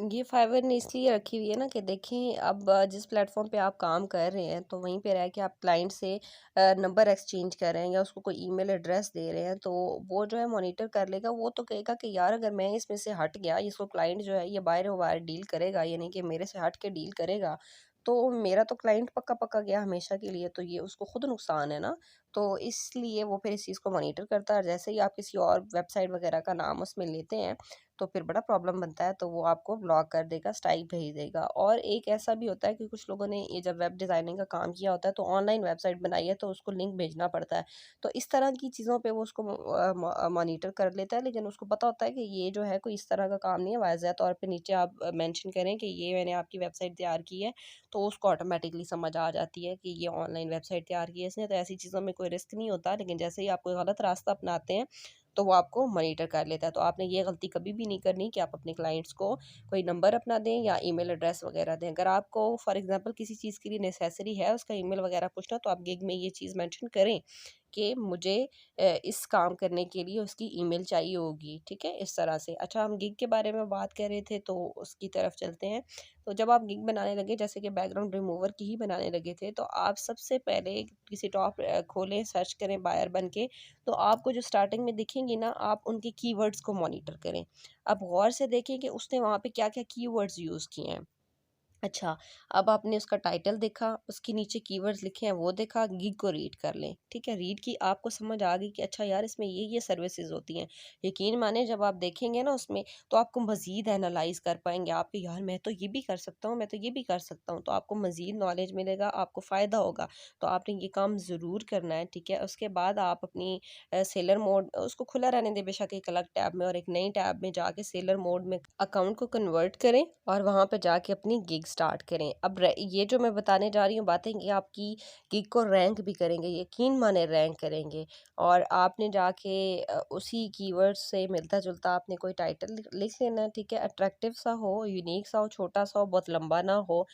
ये फाइवर ने इसलिए रखी हुई है ना, कि देखें अब जिस प्लेटफॉर्म पे आप काम कर रहे हैं, तो वहीं पे रह के आप क्लाइंट से नंबर एक्सचेंज कर रहे हैं, या उसको कोई ईमेल एड्रेस दे रहे हैं, तो वो जो है मॉनिटर कर लेगा। वो तो कहेगा कि यार अगर मैं इसमें से हट गया, इसको क्लाइंट जो है ये बाहर वायर डील करेगा, यानी कि मेरे से हट के डील करेगा, तो मेरा तो क्लाइंट पक्का पक्का गया हमेशा के लिए, तो ये उसको खुद नुकसान है ना। तो इसलिए वो फिर इस चीज़ को मॉनिटर करता है, और जैसे ही आप किसी और वेबसाइट वगैरह का नाम उसमें लेते हैं, तो फिर बड़ा प्रॉब्लम बनता है, तो वो आपको ब्लॉक कर देगा, स्ट्राइक भेज देगा। और एक ऐसा भी होता है कि कुछ लोगों ने ये जब वेब डिज़ाइनिंग का काम किया होता है, तो ऑनलाइन वेबसाइट बनाई है, तो उसको लिंक भेजना पड़ता है। तो इस तरह की चीज़ों पे वो उसको मॉनिटर कर लेता है, लेकिन उसको पता होता है कि ये जो है कोई इस तरह का काम नहीं है। वाज़ह तौर पे नीचे आप मेंशन करें कि ये मैंने आपकी वेबसाइट तैयार की है, तो उसको ऑटोमेटिकली समझ आ जाती है कि ये ऑनलाइन वेबसाइट तैयार की है इसने। तो ऐसी चीज़ों में कोई रिस्क नहीं होता, लेकिन जैसे ही आप कोई गलत रास्ता अपनाते हैं, तो वो आपको मॉनिटर कर लेता है। तो आपने ये गलती कभी भी नहीं करनी कि आप अपने क्लाइंट्स को कोई नंबर अपना दें या ईमेल एड्रेस वगैरह दें। अगर आपको फॉर एग्जांपल किसी चीज़ के लिए नेसेसरी है उसका ईमेल वगैरह पूछना, तो आप गिग में ये चीज़ मेंशन करें कि मुझे इस काम करने के लिए उसकी ईमेल चाहिए होगी, ठीक है, इस तरह से। अच्छा, हम गिग के बारे में बात कर रहे थे तो उसकी तरफ चलते हैं। तो जब आप गिग बनाने लगे, जैसे कि बैकग्राउंड रिमूवर की ही बनाने लगे थे, तो आप सबसे पहले किसी टॉप खोलें, सर्च करें बायर बन के। तो आपको जो स्टार्टिंग में दिखेंगी ना, आप उनके कीवर्ड्स को मॉनिटर करें। आप गौर से देखें कि उसने वहाँ पे क्या क्या कीवर्ड्स यूज़ किए हैं। अच्छा, अब आपने उसका टाइटल देखा, उसके नीचे कीवर्ड्स लिखे हैं वो देखा, गिग को रीड कर लें, ठीक है? रीड की आपको समझ आ गई कि अच्छा यार, इसमें ये सर्विसेज़ होती हैं। यकीन माने जब आप देखेंगे ना उसमें, तो आपको मज़ीद एनालाइज़ कर पाएँगे आप कि यार मैं तो ये भी कर सकता हूँ, मैं तो ये भी कर सकता हूँ। तो आपको मज़ीद नॉलेज मिलेगा, आपको फ़ायदा होगा। तो आपने ये काम ज़रूर करना है, ठीक है? उसके बाद आप अपनी सेलर मोड उसको खुला रहने दें, बेशक एक अलग टैब में, और एक नई टैब में जाके सेलर मोड में अकाउंट को कन्वर्ट करें और वहाँ पे जाके अपनी गिग स्टार्ट करें। अब ये जो मैं बताने जा रही हूँ बातें, ये आपकी गिग को रैंक भी करेंगे, यकीन माने रैंक करेंगे। और आपने जाके उसी कीवर्ड से मिलता जुलता आपने कोई टाइटल लिख लेना है, ठीक है? अट्रैक्टिव सा हो, यूनिक सा हो, छोटा सा हो, बहुत लंबा ना हो।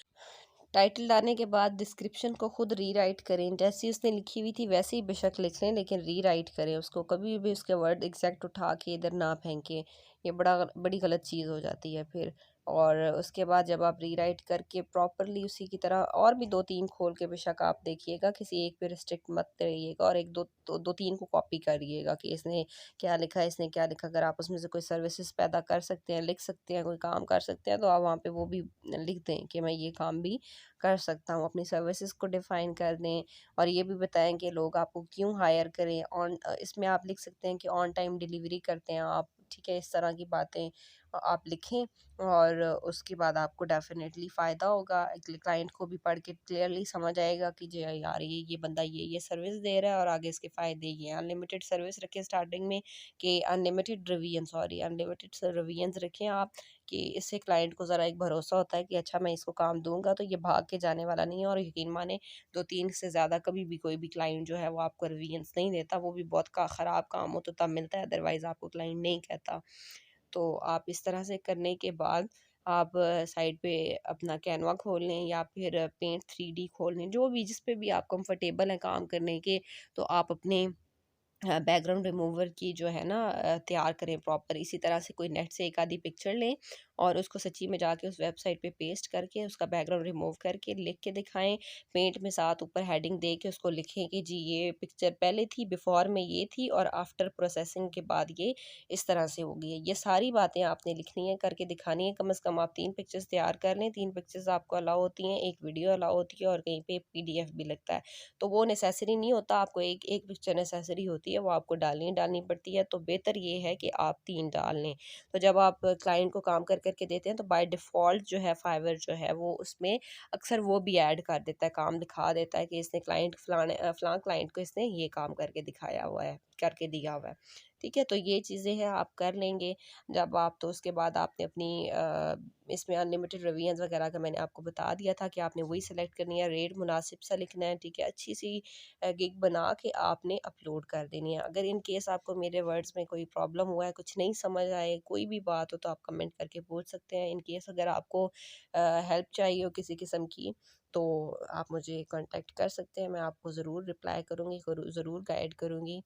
टाइटल डालने के बाद डिस्क्रिप्शन को खुद रीराइट करें, जैसी उसने लिखी हुई थी वैसे ही बेशक लिख लें, लेकिन रीराइट करें उसको। कभी भी उसके वर्ड एग्जैक्ट उठा के इधर ना फेंकें, ये बड़ी गलत चीज़ हो जाती है फिर। और उसके बाद जब आप रीराइट करके प्रॉपरली उसी की तरह और भी 2-3 खोल के बेशक आप देखिएगा, किसी एक पे रिस्ट्रिक्ट मत रहिएगा, और 1-2-3 को कॉपी करिएगा कि इसने क्या लिखा है, इसने क्या लिखा। अगर आप उसमें से कोई सर्विसेज पैदा कर सकते हैं, लिख सकते हैं, कोई काम कर सकते हैं, तो आप वहाँ पे वो भी लिख दें कि मैं ये काम भी कर सकता हूँ। अपनी सर्विसेज को डिफ़ाइन कर दें, और ये भी बताएँ कि लोग आपको क्यों हायर करें। इसमें आप लिख सकते हैं कि ऑन टाइम डिलीवरी करते हैं आप, ठीक है? इस तरह की बातें आप लिखें, और उसके बाद आपको डेफ़िनेटली फ़ायदा होगा। क्लाइंट को भी पढ़ के क्लियरली समझ आएगा कि जी यार, ये बंदा ये सर्विस दे रहा है और आगे इसके फ़ायदे ये हैं। अनलिमिटेड सर्विस रखें स्टार्टिंग में, कि अनलिमिटेड रिवीजन्स रखें आप, कि इससे क्लाइंट को ज़रा एक भरोसा होता है कि अच्छा, मैं इसको काम दूँगा तो ये भाग के जाने वाला नहीं है। और यकीन माने 2-3 से ज़्यादा कभी भी कोई भी क्लाइंट जो है वो आपको रिवीजन्स नहीं देता, वो भी बहुत ख़राब काम हो तो तब मिलता है, अदरवाइज़ आपको क्लाइंट नहीं कहता। तो आप इस तरह से करने के बाद आप साइड पे अपना कैनवा खोल लें, या फिर पेंट 3D खोल लें, जो भी जिस पे भी आप कंफर्टेबल हैं काम करने के। तो आप अपने बैकग्राउंड रिमूवर की जो है ना तैयार करें प्रॉपर। इसी तरह से कोई नेट से एक आधी पिक्चर लें, और उसको सच्ची में जाके उस वेबसाइट पे पेस्ट करके उसका बैकग्राउंड रिमूव करके लिख के दिखाएं। पेंट में साथ ऊपर हेडिंग दे के उसको लिखें कि जी ये पिक्चर पहले थी, बिफोर में ये थी, और आफ्टर प्रोसेसिंग के बाद ये इस तरह से हो गई है। ये सारी बातें आपने लिखनी है, करके दिखानी है। कम से कम आप 3 पिक्चर्स तैयार कर लें। 3 पिक्चर्स आपको अलाउ होती हैं, एक वीडियो अलाउ होती है, और कहीं पे PDF भी लगता है। तो वो नेसेसरी नहीं होता, आपको एक एक पिक्चर नेसेसरी होती है, वो आपको डालनी पड़ती है। तो बेहतर ये है कि आप 3 डाल लें। तो जब आप क्लाइंट को काम कर के देते हैं, तो बाय डिफ़ॉल्ट जो है फाइवर जो है वो उसमें अक्सर वो भी ऐड कर देता है, काम दिखा देता है कि इसने फलां क्लाइंट को इसने ये काम करके दिखाया हुआ है, करके दिया हुआ है। ठीक है? तो ये चीज़ें हैं, आप कर लेंगे जब आप। तो उसके बाद आपने अपनी इसमें अनलिमिटेड रिवीजन्स वगैरह का मैंने आपको बता दिया था कि आपने वही सेलेक्ट करनी है, रेट मुनासिब सा लिखना है, ठीक है? अच्छी सी गिग बना के आपने अपलोड कर देनी है। अगर इन केस आपको मेरे वर्ड्स में कोई प्रॉब्लम हुआ है, कुछ नहीं समझ आए, कोई भी बात हो, तो आप कमेंट करके पूछ सकते हैं। इन केस अगर आपको हेल्प चाहिए हो किसी किस्म की, तो आप मुझे कांटेक्ट कर सकते हैं। मैं आपको ज़रूर रिप्लाई करूँगी, ज़रूर गाइड करूँगी।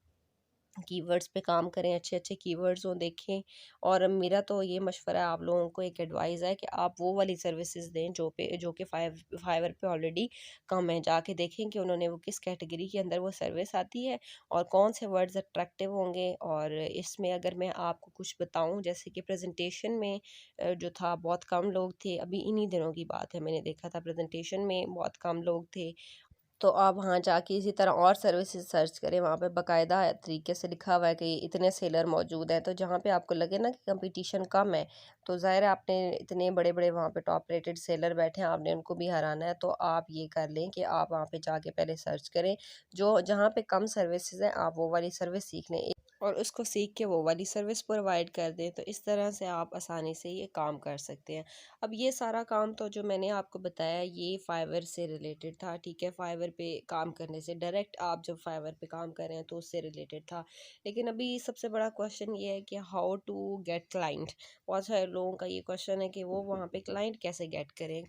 कीवर्ड्स पे काम करें, अच्छे-अच्छे कीवर्ड्स हों, देखें। और मेरा तो ये मशवरा है आप लोगों को, एक एडवाइस है कि आप वो वाली सर्विसेज़ दें जो कि फाइवर पे ऑलरेडी कम है। जाके देखें कि उन्होंने वो किस कैटेगरी के अंदर वो सर्विस आती है, और कौन से वर्ड्स अट्रैक्टिव होंगे। और इसमें अगर मैं आपको कुछ बताऊँ, जैसे कि प्रेज़ेंटेशन में जो था बहुत कम लोग थे, अभी इन्हीं दिनों की बात है, मैंने देखा था प्रेज़ेंटेशन में बहुत कम लोग थे। तो आप वहाँ जाके इसी तरह और सर्विसेज सर्च करें, वहाँ पे बाकायदा तरीके से लिखा हुआ है कि इतने सेलर मौजूद हैं। तो जहाँ पे आपको लगे ना कि कंपटीशन कम है, तो ज़ाहिर है आपने इतने बड़े-बड़े वहाँ पे टॉप रेटेड सेलर बैठे हैं, आपने उनको भी हराना है। तो आप ये कर लें कि आप वहाँ पे जाके पहले सर्च करें, जो जहाँ पे कम सर्विसेज हैं, आप वो वाली सर्विस सीख लें, और उसको सीख के वो वाली सर्विस प्रोवाइड कर दें। तो इस तरह से आप आसानी से ये काम कर सकते हैं। अब ये सारा काम तो जो मैंने आपको बताया, ये फाइवर से रिलेटेड था, ठीक है? फाइवर पे काम करने से डायरेक्ट आप जब फाइवर पे काम कर रहे हैं तो उससे रिलेटेड था। लेकिन अभी सबसे बड़ा क्वेश्चन ये है कि हाउ टू गेट क्लाइंट। बहुत सारे लोगों का ये क्वेश्चन है कि वो वहाँ पे क्लाइंट कैसे गेट करें।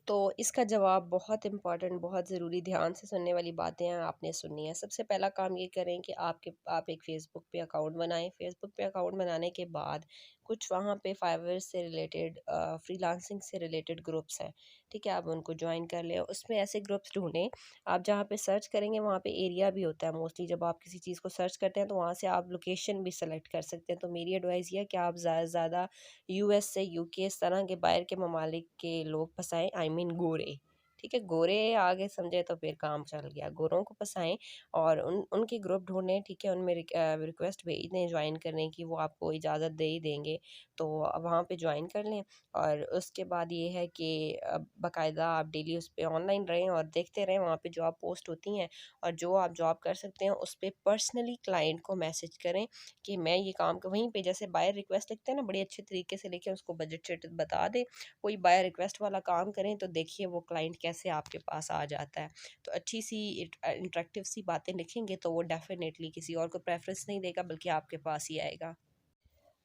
तो इसका जवाब बहुत इम्पोर्टेंट, बहुत ज़रूरी, ध्यान से सुनने वाली बातें हैं, आपने सुननी है। सबसे पहला काम ये करें कि आप एक फ़ेसबुक पे अकाउंट बनाएँ। फ़ेसबुक पे अकाउंट बनाने के बाद कुछ वहाँ पे फाइवर से रिलेटेड फ्रीलांसिंग से रिलेटेड ग्रुप्स हैं, ठीक है? आप उनको जॉइन कर लें। उसमें ऐसे ग्रुप्स ढूँढें, आप जहाँ पे सर्च करेंगे वहाँ पे एरिया भी होता है मोस्टली। जब आप किसी चीज़ को सर्च करते हैं तो वहाँ से आप लोकेशन भी सेलेक्ट कर सकते हैं। तो मेरी एडवाइस ये है कि आप ज़्यादा से ज़्यादा यूएस से यूके इस तरह के बाहर के ममालिक के लोग फँसाएँ, आई मीन गोरे, ठीक है? गोरे आगे समझे तो फिर काम चल गया। गोरों को फँसाएँ और उनके ग्रुप ढूँढें, ठीक है? उनमें रिक्वेस्ट भेज दें जॉइन करने की, वो आपको इजाज़त दे ही देंगे। तो वहाँ पे जॉइन कर लें और उसके बाद ये है कि बाकायदा आप डेली उस पे ऑनलाइन रहें और देखते रहें वहाँ पे जॉब पोस्ट होती हैं, और जो आप जॉब कर सकते हैं उस पे पर्सनली क्लाइंट को मैसेज करें कि मैं ये काम क वहीं पे जैसे बायर रिक्वेस्ट लिखते हैं ना, बड़े अच्छे तरीके से लिखें, उसको बजट-शजट बता दें। कोई बायर रिक्वेस्ट वाला काम करें तो देखिए वो क्लाइंट कैसे आपके पास आ जाता है। तो अच्छी-सी इंटरैक्टिव सी बातें लिखेंगे तो वो डेफ़िनेटली किसी और को प्रेफ़रेंस नहीं देगा बल्कि आपके पास ही आएगा।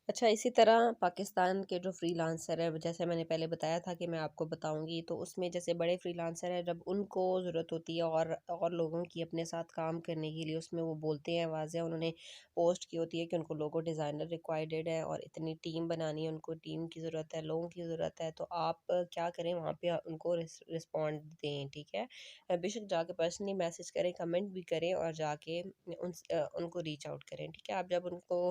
अच्छा, इसी तरह पाकिस्तान के जो फ्रीलांसर है, जैसे मैंने पहले बताया था कि मैं आपको बताऊँगी, तो उसमें जैसे बड़े फ्रीलांसर हैं, जब उनको ज़रूरत होती है और लोगों की अपने साथ काम करने के लिए, उसमें वो बोलते हैं वाज़ह उन्होंने पोस्ट की होती है कि उनको लोगो डिज़ाइनर रिक्वायर्ड है और इतनी टीम बनानी है, उनको टीम की ज़रूरत है, लोगों की ज़रूरत है। तो आप क्या करें वहाँ पे उनको रिस्पॉन्ड दें, ठीक है? बेशक जाके पर्सनली मैसेज करें, कमेंट भी करें और जाके उनको रीच आउट करें, ठीक है? आप जब उनको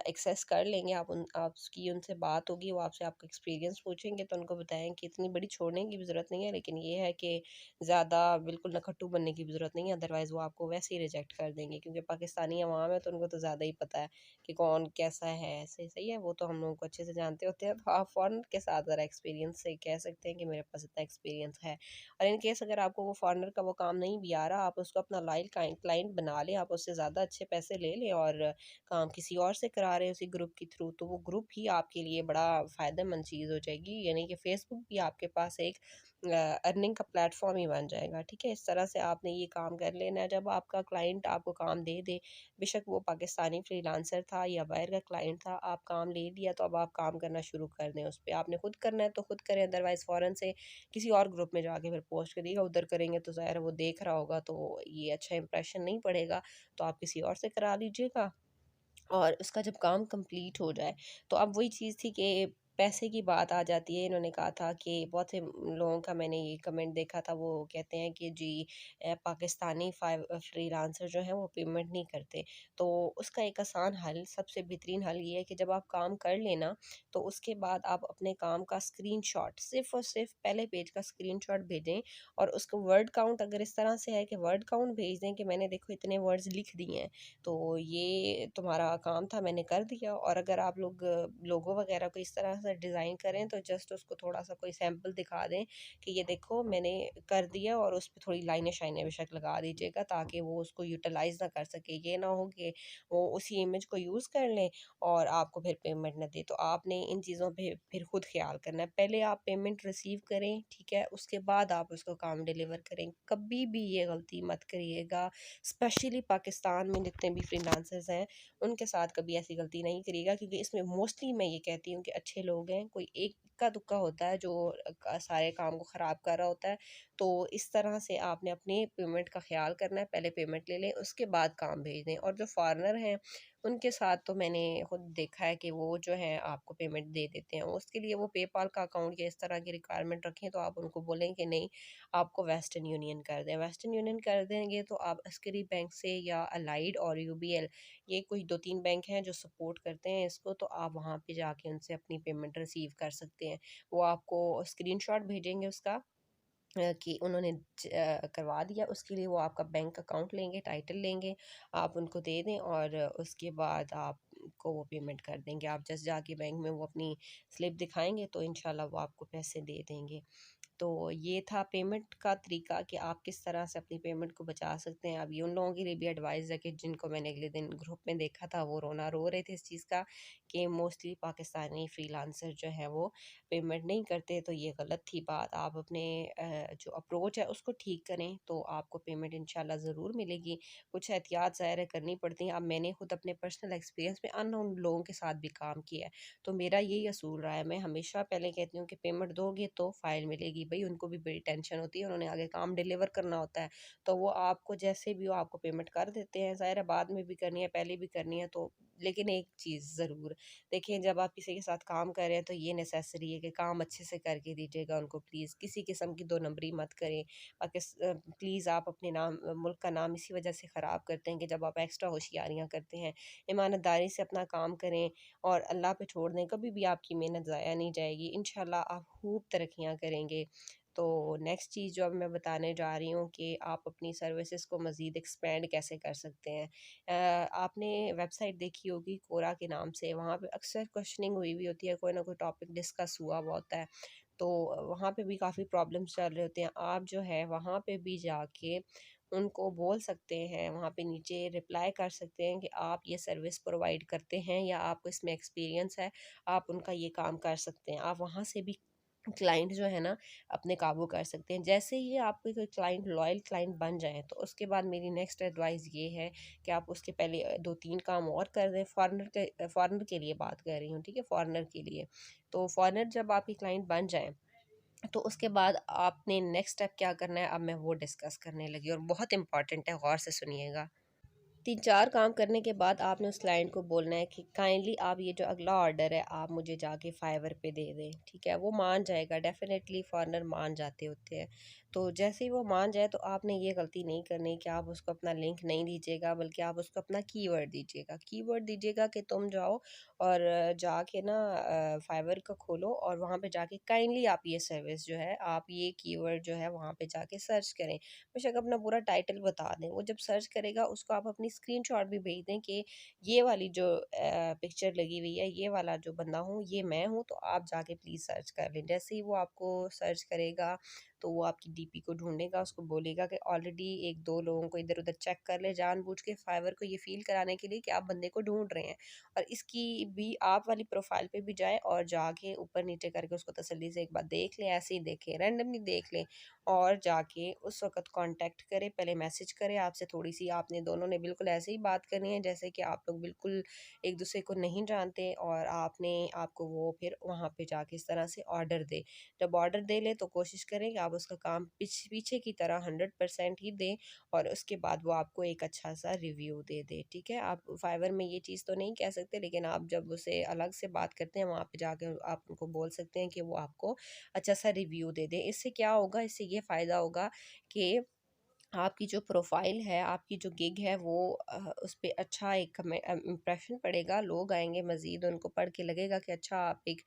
एक्सेस कर लेंगे, आपकी उनसे बात होगी, वो आपसे आपका एक्सपीरियंस पूछेंगे तो उनको बताएँ कि इतनी बड़ी छोड़ने की भी ज़रूरत नहीं है, लेकिन ये है कि ज़्यादा बिल्कुल नखट्टू बनने की भी ज़रूरत नहीं है, अदरवाइज़ वो आपको वैसे ही रिजेक्ट कर देंगे, क्योंकि पाकिस्तानी अवाम है तो उनको तो ज़्यादा ही पता है कि कौन कैसा है, ऐसे सही है, वो तो हम लोगों को अच्छे से जानते होते हैं। तो आप फ़ॉरेनर के साथ ज़रा एक्सपीरियंस से कह सकते हैं कि मेरे पास इतना एक्सपीरियंस है। और इन केस अगर आपको वो फ़ॉरेनर का वो काम नहीं भी आ रहा, आप उसको अपना लॉयल क्लाइंट बना लें, आप उससे ज़्यादा अच्छे पैसे ले लें और काम किसी और से करा रहे हैं उसी ग्रुप के थ्रू, तो वो ग्रुप ही आपके लिए बड़ा फ़ायदेमंद चीज़ हो जाएगी। यानी कि फ़ेसबुक भी आपके पास एक अर्निंग का प्लेटफ़ॉर्म ही बन जाएगा, ठीक है? इस तरह से आपने ये काम कर लेना है। जब आपका क्लाइंट आपको काम दे दे, बेशक वो पाकिस्तानी फ्रीलांसर था या बाहर का क्लाइंट था, आप काम ले लिया तो अब आप काम करना शुरू कर दें उस पे। आपने खुद करना है तो खुद करें, अदरवाइज़ फ़ौरन से किसी और ग्रुप में जाके फिर पोस्ट करिएगा। उधर करेंगे तो ज़ाहिर है वो देख रहा होगा तो ये अच्छा इंप्रेशन नहीं पड़ेगा, तो आप किसी और से करा लीजिएगा। और उसका जब काम कंप्लीट हो जाए, तो अब वही चीज़ थी कि पैसे की बात आ जाती है। इन्होंने कहा था कि बहुत से लोगों का मैंने ये कमेंट देखा था, वो कहते हैं कि जी पाकिस्तानी फ्रीलांसर जो हैं वो पेमेंट नहीं करते। तो उसका एक आसान हल, सबसे बेहतरीन हल ये है कि जब आप काम कर लें ना, तो उसके बाद आप अपने काम का स्क्रीनशॉट, सिर्फ़ और सिर्फ़ पहले पेज का स्क्रीनशॉट भेजें और उसका वर्ड काउंट अगर इस तरह से है कि वर्ड काउंट भेज दें कि मैंने देखो इतने वर्ड्स लिख दिए हैं। तो ये तुम्हारा काम था, मैंने कर दिया। और अगर आप लोग लोगो वगैरह को इस तरह से डिज़ाइन करें तो जस्ट उसको थोड़ा-सा कोई सैंपल दिखा दें कि ये देखो मैंने कर दिया, और उस पे थोड़ी लाइनें-शाइनें बेशक लगा दीजिएगा ताकि वो उसको यूटिलाइज़ ना कर सके। ये ना हो कि वो उसी इमेज को यूज़ कर लें और आपको फिर पेमेंट ना दें। तो आपने इन चीज़ों पे फिर खुद ख़्याल करना है। पहले आप पेमेंट रिसीव करें, ठीक है? उसके बाद आप उसको काम डिलीवर करें। कभी भी ये गलती मत करिएगा, स्पेशली पाकिस्तान में जितने भी फ्रीलांसर्स हैं उनके साथ कभी ऐसी गलती नहीं करिएगा, क्योंकि इसमें मोस्टली मैं ये कहती हूँ कि अच्छे लोग हैं, कोई एक इक्का दुक्का होता है जो सारे काम को ख़राब कर रहा होता है। तो इस तरह से आपने अपनी पेमेंट का ख्याल करना है, पहले पेमेंट ले लें उसके बाद काम भेज दें। और जो फॉरेनर हैं उनके साथ तो मैंने खुद देखा है कि वो जो है आपको पेमेंट दे देते हैं, उसके लिए वो पेपाल का अकाउंट या इस तरह की रिक्वायरमेंट रखें, तो आप उनको बोलें कि नहीं, आपको वेस्टर्न यूनियन कर दें। वेस्टर्न यूनियन कर देंगे तो आप अस्करी बैंक से या अलाइड और यूबीएल, ये कुछ 2-3 बैंक हैं जो सपोर्ट करते हैं इसको, तो आप वहाँ पे जाके उनसे अपनी पेमेंट रिसीव कर सकते हैं। वो आपको स्क्रीनशॉट भेजेंगे उसका कि उन्होंने करवा दिया, उसके लिए वो आपका बैंक अकाउंट लेंगे, टाइटल लेंगे, आप उनको दे दें और उसके बाद आपको वो पेमेंट कर देंगे। आप जस्ट जाके बैंक में वो अपनी स्लिप दिखाएँगे तो इंशाल्लाह वो आपको पैसे दे देंगे। तो ये था पेमेंट का तरीका कि आप किस तरह से अपनी पेमेंट को बचा सकते हैं। अब ये उन लोगों के लिए भी एडवाइस है कि जिनको मैंने अगले दिन ग्रुप में देखा था वो रोना रो रहे थे इस चीज़ का कि मोस्टली पाकिस्तानी फ्रीलांसर जो है वो पेमेंट नहीं करते, तो ये गलत थी बात। आप अपने जो अप्रोच है उसको ठीक करें तो आपको पेमेंट इंशाल्लाह ज़रूर मिलेगी। कुछ एहतियात ज़ाहिर है करनी पड़ती हैं। अब मैंने खुद अपने पर्सनल एक्सपीरियंस में अननोन लोगों के साथ भी काम किया है, तो मेरा यही असूल रहा है, मैं हमेशा पहले कहती हूँ कि पेमेंट दोगे तो फ़ाइल मिलेगी, भाई उनको भी बड़ी टेंशन होती है, उन्होंने आगे काम डिलीवर करना होता है। तो वो आपको जैसे भी हो आपको पेमेंट कर देते हैं, ज़ाहिर है बाद में भी करनी है, पहले भी करनी है। तो लेकिन एक चीज़ ज़रूर देखिए, जब आप किसी के साथ काम कर रहे हैं तो ये नेसेसरी है कि काम अच्छे से करके दीजिएगा उनको प्लीज़। किसी किस्म की दो नंबरी मत करें। प्लीज़ आप अपने मुल्क का नाम इसी वजह से ख़राब करते हैं कि जब आप एक्स्ट्रा होशियारियाँ करते हैं। ईमानदारी से अपना काम करें और अल्लाह पे छोड़ दें, कभी भी आपकी मेहनत ज़ाया नहीं जाएगी। इंशाल्लाह आप खूब तरक्कियाँ करेंगे। तो नेक्स्ट चीज़ जो अब मैं बताने जा रही हूँ कि आप अपनी सर्विसेज को मज़ीद एक्सपेंड कैसे कर सकते हैं। आपने वेबसाइट देखी होगी कोरा के नाम से, वहाँ पे अक्सर क्वेश्चनिंग हुई हुई होती है, कोई ना कोई टॉपिक डिस्कस हुआ हुआ होता है। तो वहाँ पे भी काफ़ी प्रॉब्लम्स चल रहे होते हैं। आप जो है वहाँ पे भी जाके उनको बोल सकते हैं, वहाँ पे नीचे रिप्लाई कर सकते हैं कि आप ये सर्विस प्रोवाइड करते हैं या आपको इसमें एक्सपीरियंस है, आप उनका ये काम कर सकते हैं। आप वहाँ से भी क्लाइंट जो है ना अपने काबू कर सकते हैं। जैसे ही आपके कोई क्लाइंट लॉयल क्लाइंट बन जाए तो उसके बाद मेरी नेक्स्ट एडवाइस ये है कि आप उसके पहले 2-3 काम और कर दें। फ़ॉरेनर के लिए बात कर रही हूँ, ठीक है? फ़ॉरेनर के लिए। तो फ़ॉरेनर जब आपके क्लाइंट बन जाएँ तो उसके बाद आपने नेक्स्ट स्टेप क्या करना है, अब मैं वो डिस्कस करने लगी और बहुत इंपॉर्टेंट है, गौर से सुनिएगा। 3-4 काम करने के बाद आपने उस क्लाइंट को बोलना है कि काइंडली आप ये जो अगला ऑर्डर है आप मुझे जाके फाइवर पे दे दें, ठीक है? वो मान जाएगा, डेफ़िनेटली फ़ॉरेनर मान जाते होते हैं। तो जैसे ही वो मान जाए तो आपने ये गलती नहीं करनी कि आप उसको अपना लिंक नहीं दीजिएगा, बल्कि आप उसको अपना कीवर्ड दीजिएगा। कीवर्ड दीजिएगा कि तुम जाओ और जाके ना फाइवर का खोलो और वहाँ पे जाके काइंडली आप ये सर्विस जो है, आप ये कीवर्ड जो है वहाँ पे जाके सर्च करें। बेशक अपना पूरा टाइटल बता दें। वो जब सर्च करेगा उसको आप अपनी स्क्रीनशॉट भी भेज दें कि ये वाली जो पिक्चर लगी हुई है, ये वाला जो बंदा हूँ, ये मैं हूँ, तो आप जाके प्लीज़ सर्च कर लें। जैसे ही वो आपको सर्च करेगा, तो वो आपकी डीपी को ढूँढेगा, उसको बोलेगा कि ऑलरेडी 1-2 लोगों को इधर-उधर चेक कर ले, जानबूझ के फाइवर को ये फ़ील कराने के लिए कि आप बंदे को ढूँढ रहे हैं। और इसकी भी आप वाली प्रोफ़ाइल पे भी जाएँ और जाके ऊपर-नीचे करके उसको तसल्ली से एक बार देख लें, ऐसे ही देखें, रैंडमली देख लें। और जाके उस वक़्त कॉन्टैक्ट करें, पहले मैसेज करें, आपसे थोड़ी-सी आपने दोनों ने बिल्कुल ऐसे ही बात करनी है जैसे कि आप लोग बिल्कुल एक-दूसरे को नहीं जानते, और आपको वो फिर वहाँ पे जाके इस तरह से ऑर्डर दे। जब ऑर्डर दे ले तो कोशिश करें कि आप उसका काम पीछे की तरह 100% ही दें और उसके बाद वो आपको एक अच्छा-सा रिव्यू दे दे, ठीक है? आप फाइवर में ये चीज़ तो नहीं कह सकते, लेकिन आप जब उसे अलग से बात करते हैं वहाँ पे जाके आप उनको बोल सकते हैं कि वो आपको अच्छा-सा रिव्यू दे दें। इससे क्या होगा, इससे ये फ़ायदा होगा कि आपकी जो प्रोफ़ाइल है, आपकी जो गिग है वो उस पे अच्छा एक इम्प्रेशन पड़ेगा, लोग आएँगे मज़ीद, उनको पढ़ के लगेगा कि अच्छा आप एक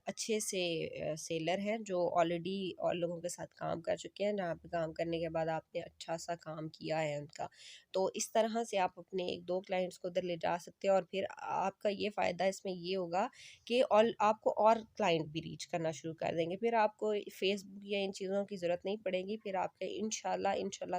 अच्छे से सेलर हैं जो ऑलरेडी और लोगों के साथ काम कर चुके हैं, जहाँ पे काम करने के बाद आपने अच्छा-सा काम किया है उनका। तो इस तरह से आप अपने 1-2 क्लाइंट्स को उधर ले जा सकते हैं और फिर आपका ये फ़ायदा इसमें ये होगा कि आपको और क्लाइंट भी रीच करना शुरू कर देंगे। फिर आपको फ़ेसबुक या इन चीज़ों की ज़रूरत नहीं पड़ेगी, फिर आपका इंशाल्लाह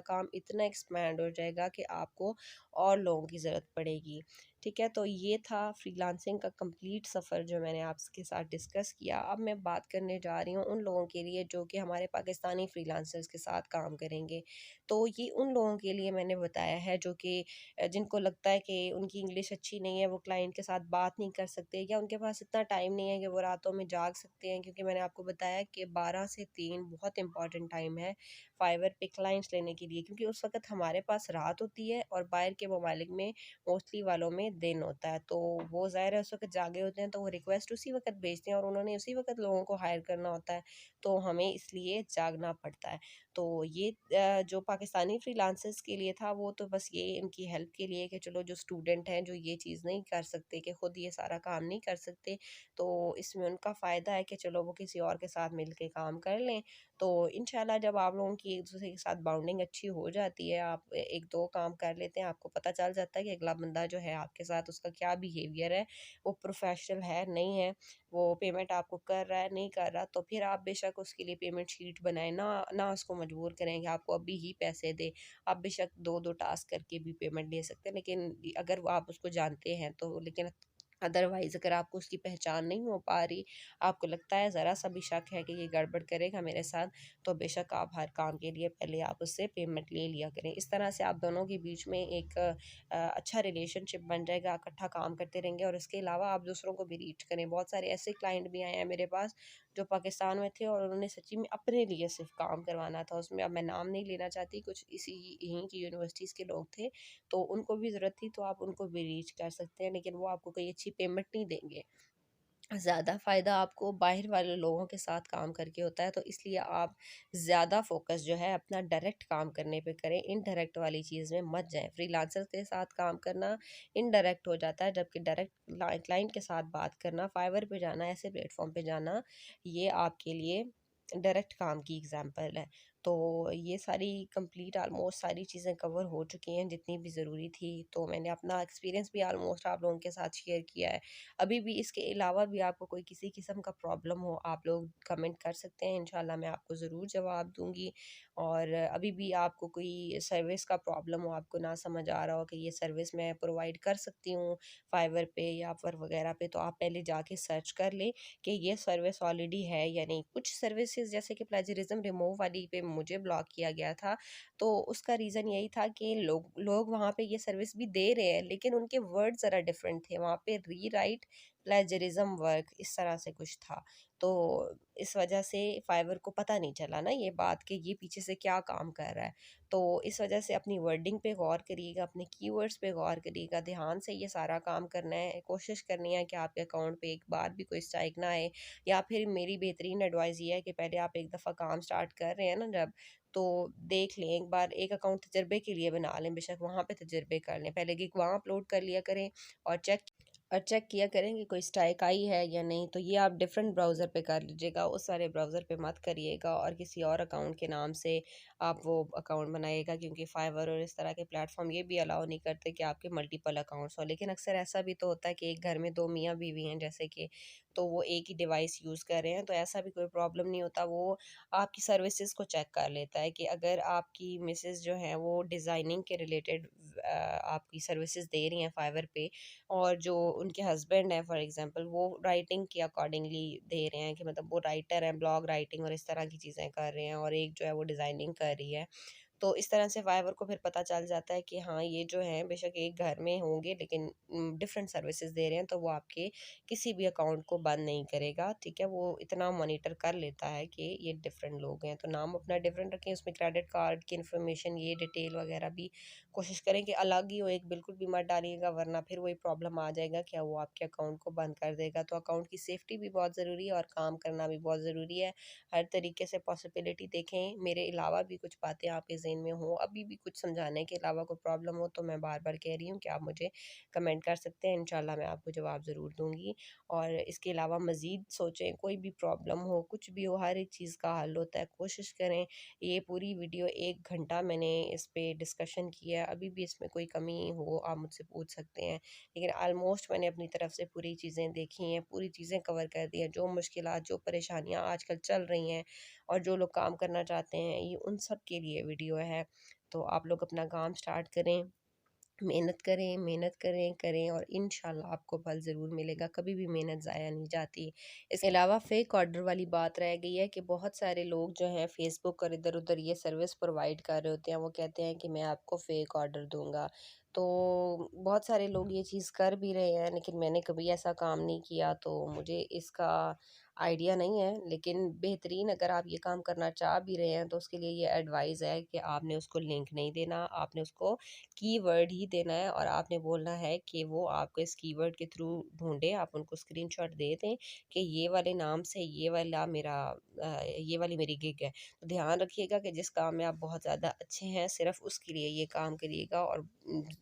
काम इतना एक्सपैंड हो जाएगा कि आपको और लोगों की ज़रूरत पड़ेगी। ठीक है? तो ये था फ्रीलांसिंग का कंप्लीट सफ़र जो मैंने आपके साथ डिस्कस किया। अब मैं बात करने जा रही हूँ उन लोगों के लिए जो कि हमारे पाकिस्तानी फ्रीलांसर्स के साथ काम करेंगे। तो ये उन लोगों के लिए मैंने बताया है जो कि जिनको लगता है कि उनकी इंग्लिश अच्छी नहीं है, वो क्लाइंट के साथ बात नहीं कर सकते या उनके पास इतना टाइम नहीं है कि वो रातों में जाग सकते हैं, क्योंकि मैंने आपको बताया कि 12 से 3 बहुत इंपॉर्टेंट टाइम है फाइवर पे क्लाइंट्स लेने के लिए, क्योंकि उस वक़्त हमारे पास रात होती है और बाहर के ममालिक में मोस्टली वालों में दिन होता है। तो वो ज़ाहिर है उस वक़्त जागे होते हैं, तो वो रिक्वेस्ट उसी वक़्त भेजते हैं और उन्होंने उसी वक़्त लोगों को हायर करना होता है, तो हमें इसलिए जागना पड़ता है। तो ये जो पाकिस्तानी फ्रीलांसर्स के लिए था वो तो बस ये इनकी हेल्प के लिए कि चलो जो स्टूडेंट हैं जो ये चीज़ नहीं कर सकते कि खुद ये सारा काम नहीं कर सकते, तो इसमें उनका फ़ायदा है कि चलो वो किसी और के साथ मिल के काम कर लें। तो इंशाल्लाह जब आप लोगों की एक-दूसरे के साथ बाउंडिंग अच्छी हो जाती है, आप 1-2 काम कर लेते हैं, आपको पता चल जाता है कि अगला बंदा जो है आपके साथ उसका क्या बिहेवियर है, वो प्रोफ़ेशनल है, नहीं है, वो पेमेंट आपको कर रहा है, नहीं कर रहा, तो फिर आप बेशक उसके लिए पेमेंट शीट बनाएँ, ना ना उसको मजबूर करें कि आपको अभी ही पैसे दे। आप बेशक 2-2 टास्क करके भी पेमेंट ले सकते हैं, लेकिन अगर वो आप उसको जानते हैं तो, लेकिन अदरवाइज़ अगर आपको उसकी पहचान नहीं हो पा रही, आपको लगता है ज़रा-सा भी शक है कि ये गड़बड़ करेगा मेरे साथ, तो बेशक आप हर काम के लिए पहले आप उससे पेमेंट ले लिया करें। इस तरह से आप दोनों के बीच में एक अच्छा रिलेशनशिप बन जाएगा, इकट्ठा काम करते रहेंगे और इसके अलावा आप दूसरों को भी रीच करें। बहुत सारे ऐसे क्लाइंट भी आए हैं मेरे पास जो पाकिस्तान में थे और उन्होंने सच्ची में अपने लिए सिर्फ काम करवाना था उसमें। अब मैं नाम नहीं लेना चाहती, कुछ इसी यहीं की यूनिवर्सिटीज़ के लोग थे, तो उनको भी ज़रूरत थी, तो आप उनको भी रीच कर सकते हैं, लेकिन वो आपको कोई अच्छी पेमेंट नहीं देंगे। ज़्यादा फ़ायदा आपको बाहर वाले लोगों के साथ काम करके होता है, तो इसलिए आप ज़्यादा फ़ोकस जो है अपना डायरेक्ट काम करने पे करें, इनडायरेक्ट वाली चीज़ में मत जाएँ। फ्रीलांसर के साथ काम करना इनडायरेक्ट हो जाता है, जबकि डायरेक्ट क्लाइंट के साथ बात करना, फाइवर पे जाना, ऐसे प्लेटफॉर्म पे जाना, ये आपके लिए डायरेक्ट काम की एग्जांपल है। तो ये सारी कंप्लीट ऑलमोस्ट सारी चीज़ें कवर हो चुकी हैं जितनी भी ज़रूरी थी, तो मैंने अपना एक्सपीरियंस भी ऑलमोस्ट आप लोगों के साथ शेयर किया है। अभी भी इसके अलावा भी आपको कोई किसी किस्म का प्रॉब्लम हो, आप लोग कमेंट कर सकते हैं, इंशाल्लाह मैं आपको ज़रूर जवाब दूँगी। और अभी भी आपको कोई सर्विस का प्रॉब्लम हो, आपको ना समझ आ रहा हो कि ये सर्विस मैं प्रोवाइड कर सकती हूँ फाइवर पे या अपवर्क वगैरह पे, तो आप पहले जाके सर्च कर लें कि ये सर्विस ऑलरेडी है या नहीं। कुछ सर्विसेज जैसे कि प्लेजरिज्म रिमूव वाली पे मुझे ब्लॉक किया गया था, तो उसका रीज़न यही था कि लोग लोग वहाँ पे ये सर्विस भी दे रहे हैं, लेकिन उनके वर्ड ज़रा डिफरेंट थे। वहाँ पे रीराइट प्लेजरिज्म वर्क इस तरह से कुछ था। तो इस वजह से फाइवर को पता नहीं चला ना ये बात कि ये पीछे से क्या काम कर रहा है। तो इस वजह से अपनी वर्डिंग पे गौर करिएगा, अपने कीवर्ड्स पे गौर करिएगा, ध्यान से ये सारा काम करना है। कोशिश करनी है कि आपके अकाउंट पे एक बार भी कोई स्ट्राइक ना आए, या फिर मेरी बेहतरीन एडवाइस ये है कि पहले आप एक दफ़ा काम स्टार्ट कर रहे हैं ना जब, तो देख लें एक बार, एक अकाउंट तजर्बे के लिए बना लें, बेशक वहाँ पे तजर्बे कर लें। पहले गिग वहाँ अपलोड कर लिया करें और चेक किया करें कि कोई स्ट्राइक आई है या नहीं। तो ये आप डिफरेंट ब्राउज़र पे कर लीजिएगा, उस सारे ब्राउज़र पे मत करिएगा और किसी और अकाउंट के नाम से आप वो अकाउंट बनाइएगा, क्योंकि फाइवर और इस तरह के प्लेटफॉर्म ये भी अलाउ नहीं करते कि आपके मल्टीपल अकाउंट्स हो। लेकिन अक्सर ऐसा भी तो होता है कि एक घर में दो मियाँ बीवी हैं जैसे कि, तो वो एक ही डिवाइस यूज़ कर रहे हैं, तो ऐसा भी कोई प्रॉब्लम नहीं होता। वो आपकी सर्विसेज को चेक कर लेता है कि अगर आपकी मिसेज जो है वो डिज़ाइनिंग के रिलेटेड आपकी सर्विसेज दे रही हैं फाइवर पे, और जो उनके हस्बैंड हैं फॉर एग्जांपल वो राइटिंग के अकॉर्डिंगली दे रहे हैं, कि मतलब वो राइटर हैं, ब्लॉग राइटिंग और इस तरह की चीज़ें कर रहे हैं, और एक जो है वो डिज़ाइनिंग कर रही है, तो इस तरह से फाइवर को फिर पता चल जाता है कि हाँ ये जो हैं बेशक एक घर में होंगे लेकिन डिफरेंट सर्विसेज दे रहे हैं, तो वो आपके किसी भी अकाउंट को बंद नहीं करेगा। ठीक है, वो इतना मॉनिटर कर लेता है कि ये डिफरेंट लोग हैं, तो नाम अपना डिफरेंट रखें, उसमें क्रेडिट कार्ड की इन्फॉर्मेशन ये डिटेल वगैरह भी कोशिश करें कि अलग ही हो, एक बिल्कुल भी मत डालिएगा, वरना फिर वही प्रॉब्लम आ जाएगा क्या वो आपके अकाउंट को बंद कर देगा। तो अकाउंट की सेफ्टी भी बहुत ज़रूरी है और काम करना भी बहुत ज़रूरी है। हर तरीके से पॉसिबिलिटी देखें। मेरे अलावा भी कुछ बातें आपके ज़हन में हो, अभी भी कुछ समझाने के अलावा कोई प्रॉब्लम हो, तो मैं बार-बार कह रही हूँ कि आप मुझे कमेंट कर सकते हैं। इंशाल्लाह मैं आपको जवाब ज़रूर दूँगी। और इसके अलावा मज़ीद सोचें, कोई भी प्रॉब्लम हो, कुछ भी हो, हर एक चीज़ का हल होता है। कोशिश करें। ये पूरी वीडियो 1 घंटा मैंने इस पे डिस्कशन किया है, अभी भी इसमें कोई कमी हो आप मुझसे पूछ सकते हैं। लेकिन ऑलमोस्ट मैंने अपनी तरफ से पूरी चीज़ें देखी हैं, पूरी चीज़ें कवर कर दी हैं। जो मुश्किलात, जो परेशानियाँ आजकल चल रही हैं और जो लोग काम करना चाहते हैं, ये उन सब के लिए वीडियो है। तो आप लोग अपना काम स्टार्ट करें, मेहनत करें, करें और इंशाल्लाह आपको फल ज़रूर मिलेगा। कभी भी मेहनत ज़ाया नहीं जाती। इसके अलावा फ़ेक ऑर्डर वाली बात रह गई है कि बहुत सारे लोग जो हैं फ़ेसबुक और इधर-उधर ये सर्विस प्रोवाइड कर रहे होते हैं। वो कहते हैं कि मैं आपको फ़ेक ऑर्डर दूँगा। तो बहुत सारे लोग ये चीज़ कर भी रहे हैं, लेकिन मैंने कभी ऐसा काम नहीं किया, तो मुझे इसका आइडिया नहीं है। लेकिन बेहतरीन अगर आप ये काम करना चाह भी रहे हैं, तो उसके लिए ये एडवाइस है कि आपने उसको लिंक नहीं देना, आपने उसको कीवर्ड ही देना है और आपने बोलना है कि वो आपको इस कीवर्ड के थ्रू ढूँढे। आप उनको स्क्रीनशॉट दे दें कि ये वाले नाम से ये वाली मेरी गिग है। तो ध्यान रखिएगा कि जिस काम में आप बहुत ज़्यादा अच्छे हैं, सिर्फ़ उसके लिए ये काम करिएगा। और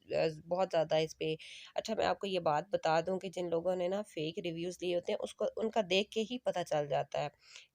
बहुत ज़्यादा इस पे, अच्छा मैं आपको ये बात बता दूँ कि जिन लोगों ने ना फ़ेक रिव्यूज़ लिए होते हैं, उसको उनका देख के ही पता चल जाता है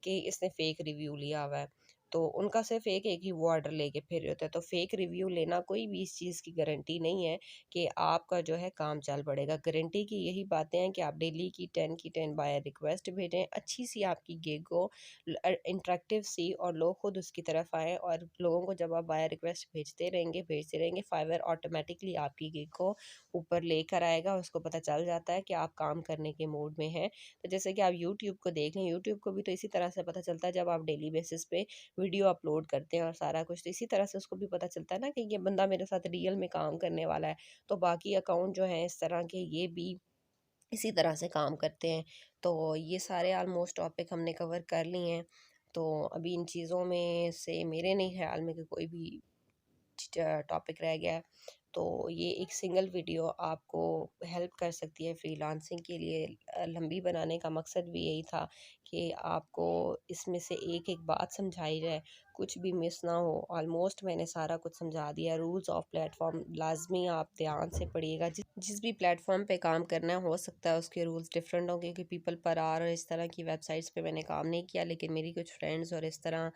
कि इसने फ़ेक रिव्यू लिया हुआ है। तो उनका सिर्फ एक ही वो ऑर्डर लेके फिर रहे होते हैं। तो फेक रिव्यू लेना कोई भी इस चीज़ की गारंटी नहीं है कि आपका जो है काम चल पड़ेगा। गारंटी की यही बातें हैं कि आप डेली की 10 बाय रिक्वेस्ट भेजें, अच्छी सी आपकी गिग हो, इंटरेक्टिव सी, और लोग खुद उसकी तरफ आएँ। और लोगों को जब आप बाय रिक्वेस्ट भेजते रहेंगे, फाइवर ऑटोमेटिकली आपकी गिग को ऊपर लेकर आएगा। उसको पता चल जाता है कि आप काम करने के मूड में हैं। तो जैसे कि आप यूट्यूब को देख लें, यूट्यूब को भी तो इसी तरह से पता चलता है जब आप डेली बेसिस पे वीडियो अपलोड करते हैं और सारा कुछ, तो इसी तरह से उसको भी पता चलता है ना कि ये बंदा मेरे साथ रियल में काम करने वाला है। तो बाकी अकाउंट जो है इस तरह के, ये भी इसी तरह से काम करते हैं। तो ये सारे ऑलमोस्ट टॉपिक हमने कवर कर लिए हैं। तो अभी इन चीज़ों में से मेरे नहीं ख्याल में कि कोई भी टॉपिक रह गया है। तो ये एक सिंगल वीडियो आपको हेल्प कर सकती है फ्रीलांसिंग के लिए। लंबी बनाने का मकसद भी यही था कि आपको इसमें से एक एक बात समझाई जाए, कुछ भी मिस ना हो। ऑलमोस्ट मैंने सारा कुछ समझा दिया। रूल्स ऑफ प्लेटफॉर्म लाजमी आप ध्यान से पढ़िएगा। जिस भी प्लेटफॉर्म पे काम करना है, हो सकता है उसके रूल्स डिफरेंट हों, क्योंकि पीपल पर आर और इस तरह की वेबसाइट्स पे मैंने काम नहीं किया, लेकिन मेरी कुछ फ्रेंड्स और इस तरह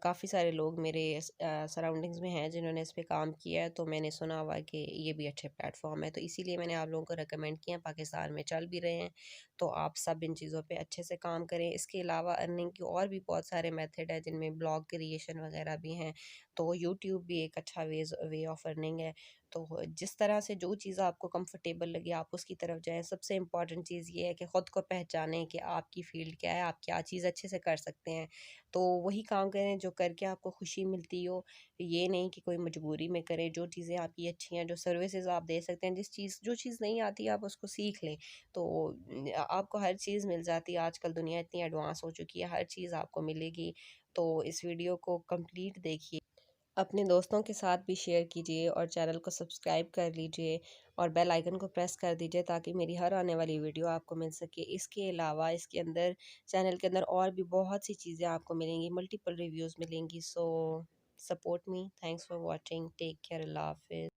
काफ़ी सारे लोग मेरे सराउंडिंग्स में हैं जिन्होंने इस पे काम किया है। तो मैंने सुना हुआ है कि ये भी अच्छे प्लेटफॉर्म है, तो इसीलिए मैंने आप लोगों को रेकमेंड किया। पाकिस्तान में चल भी रहे हैं, तो आप सब इन चीज़ों पे अच्छे से काम करें। इसके अलावा अर्निंग की और भी बहुत सारे मेथड है, जिनमें ब्लॉग क्रिएशन वगैरह भी हैं। तो यूट्यूब भी एक अच्छा वे ऑफ अर्निंग है। तो जिस तरह से जो चीज़ आपको कंफर्टेबल लगे आप उसकी तरफ जाएं। सबसे इम्पॉर्टेंट चीज़ ये है कि ख़ुद को पहचानें कि आपकी फ़ील्ड क्या है, आप क्या चीज़ अच्छे से कर सकते हैं। तो वही काम करें जो करके आपको खुशी मिलती हो। ये नहीं कि कोई मजबूरी में करें। जो चीज़ें आपकी अच्छी हैं, जो सर्विसेज आप दे सकते हैं, जो चीज़ नहीं आती आप उसको सीख लें। तो आपको हर चीज़ मिल जाती है। आजकल दुनिया इतनी एडवांस हो चुकी है, हर चीज़ आपको मिलेगी। तो इस वीडियो को कंप्लीट देखिए, अपने दोस्तों के साथ भी शेयर कीजिए और चैनल को सब्सक्राइब कर लीजिए और बेल आइकन को प्रेस कर दीजिए, ताकि मेरी हर आने वाली वीडियो आपको मिल सके। इसके अलावा इसके अंदर चैनल के अंदर और भी बहुत सी चीज़ें आपको मिलेंगी, मल्टीपल रिव्यूज़ मिलेंगी। So support me. Thanks for watching. Take care. अल्लाह हाफिज़।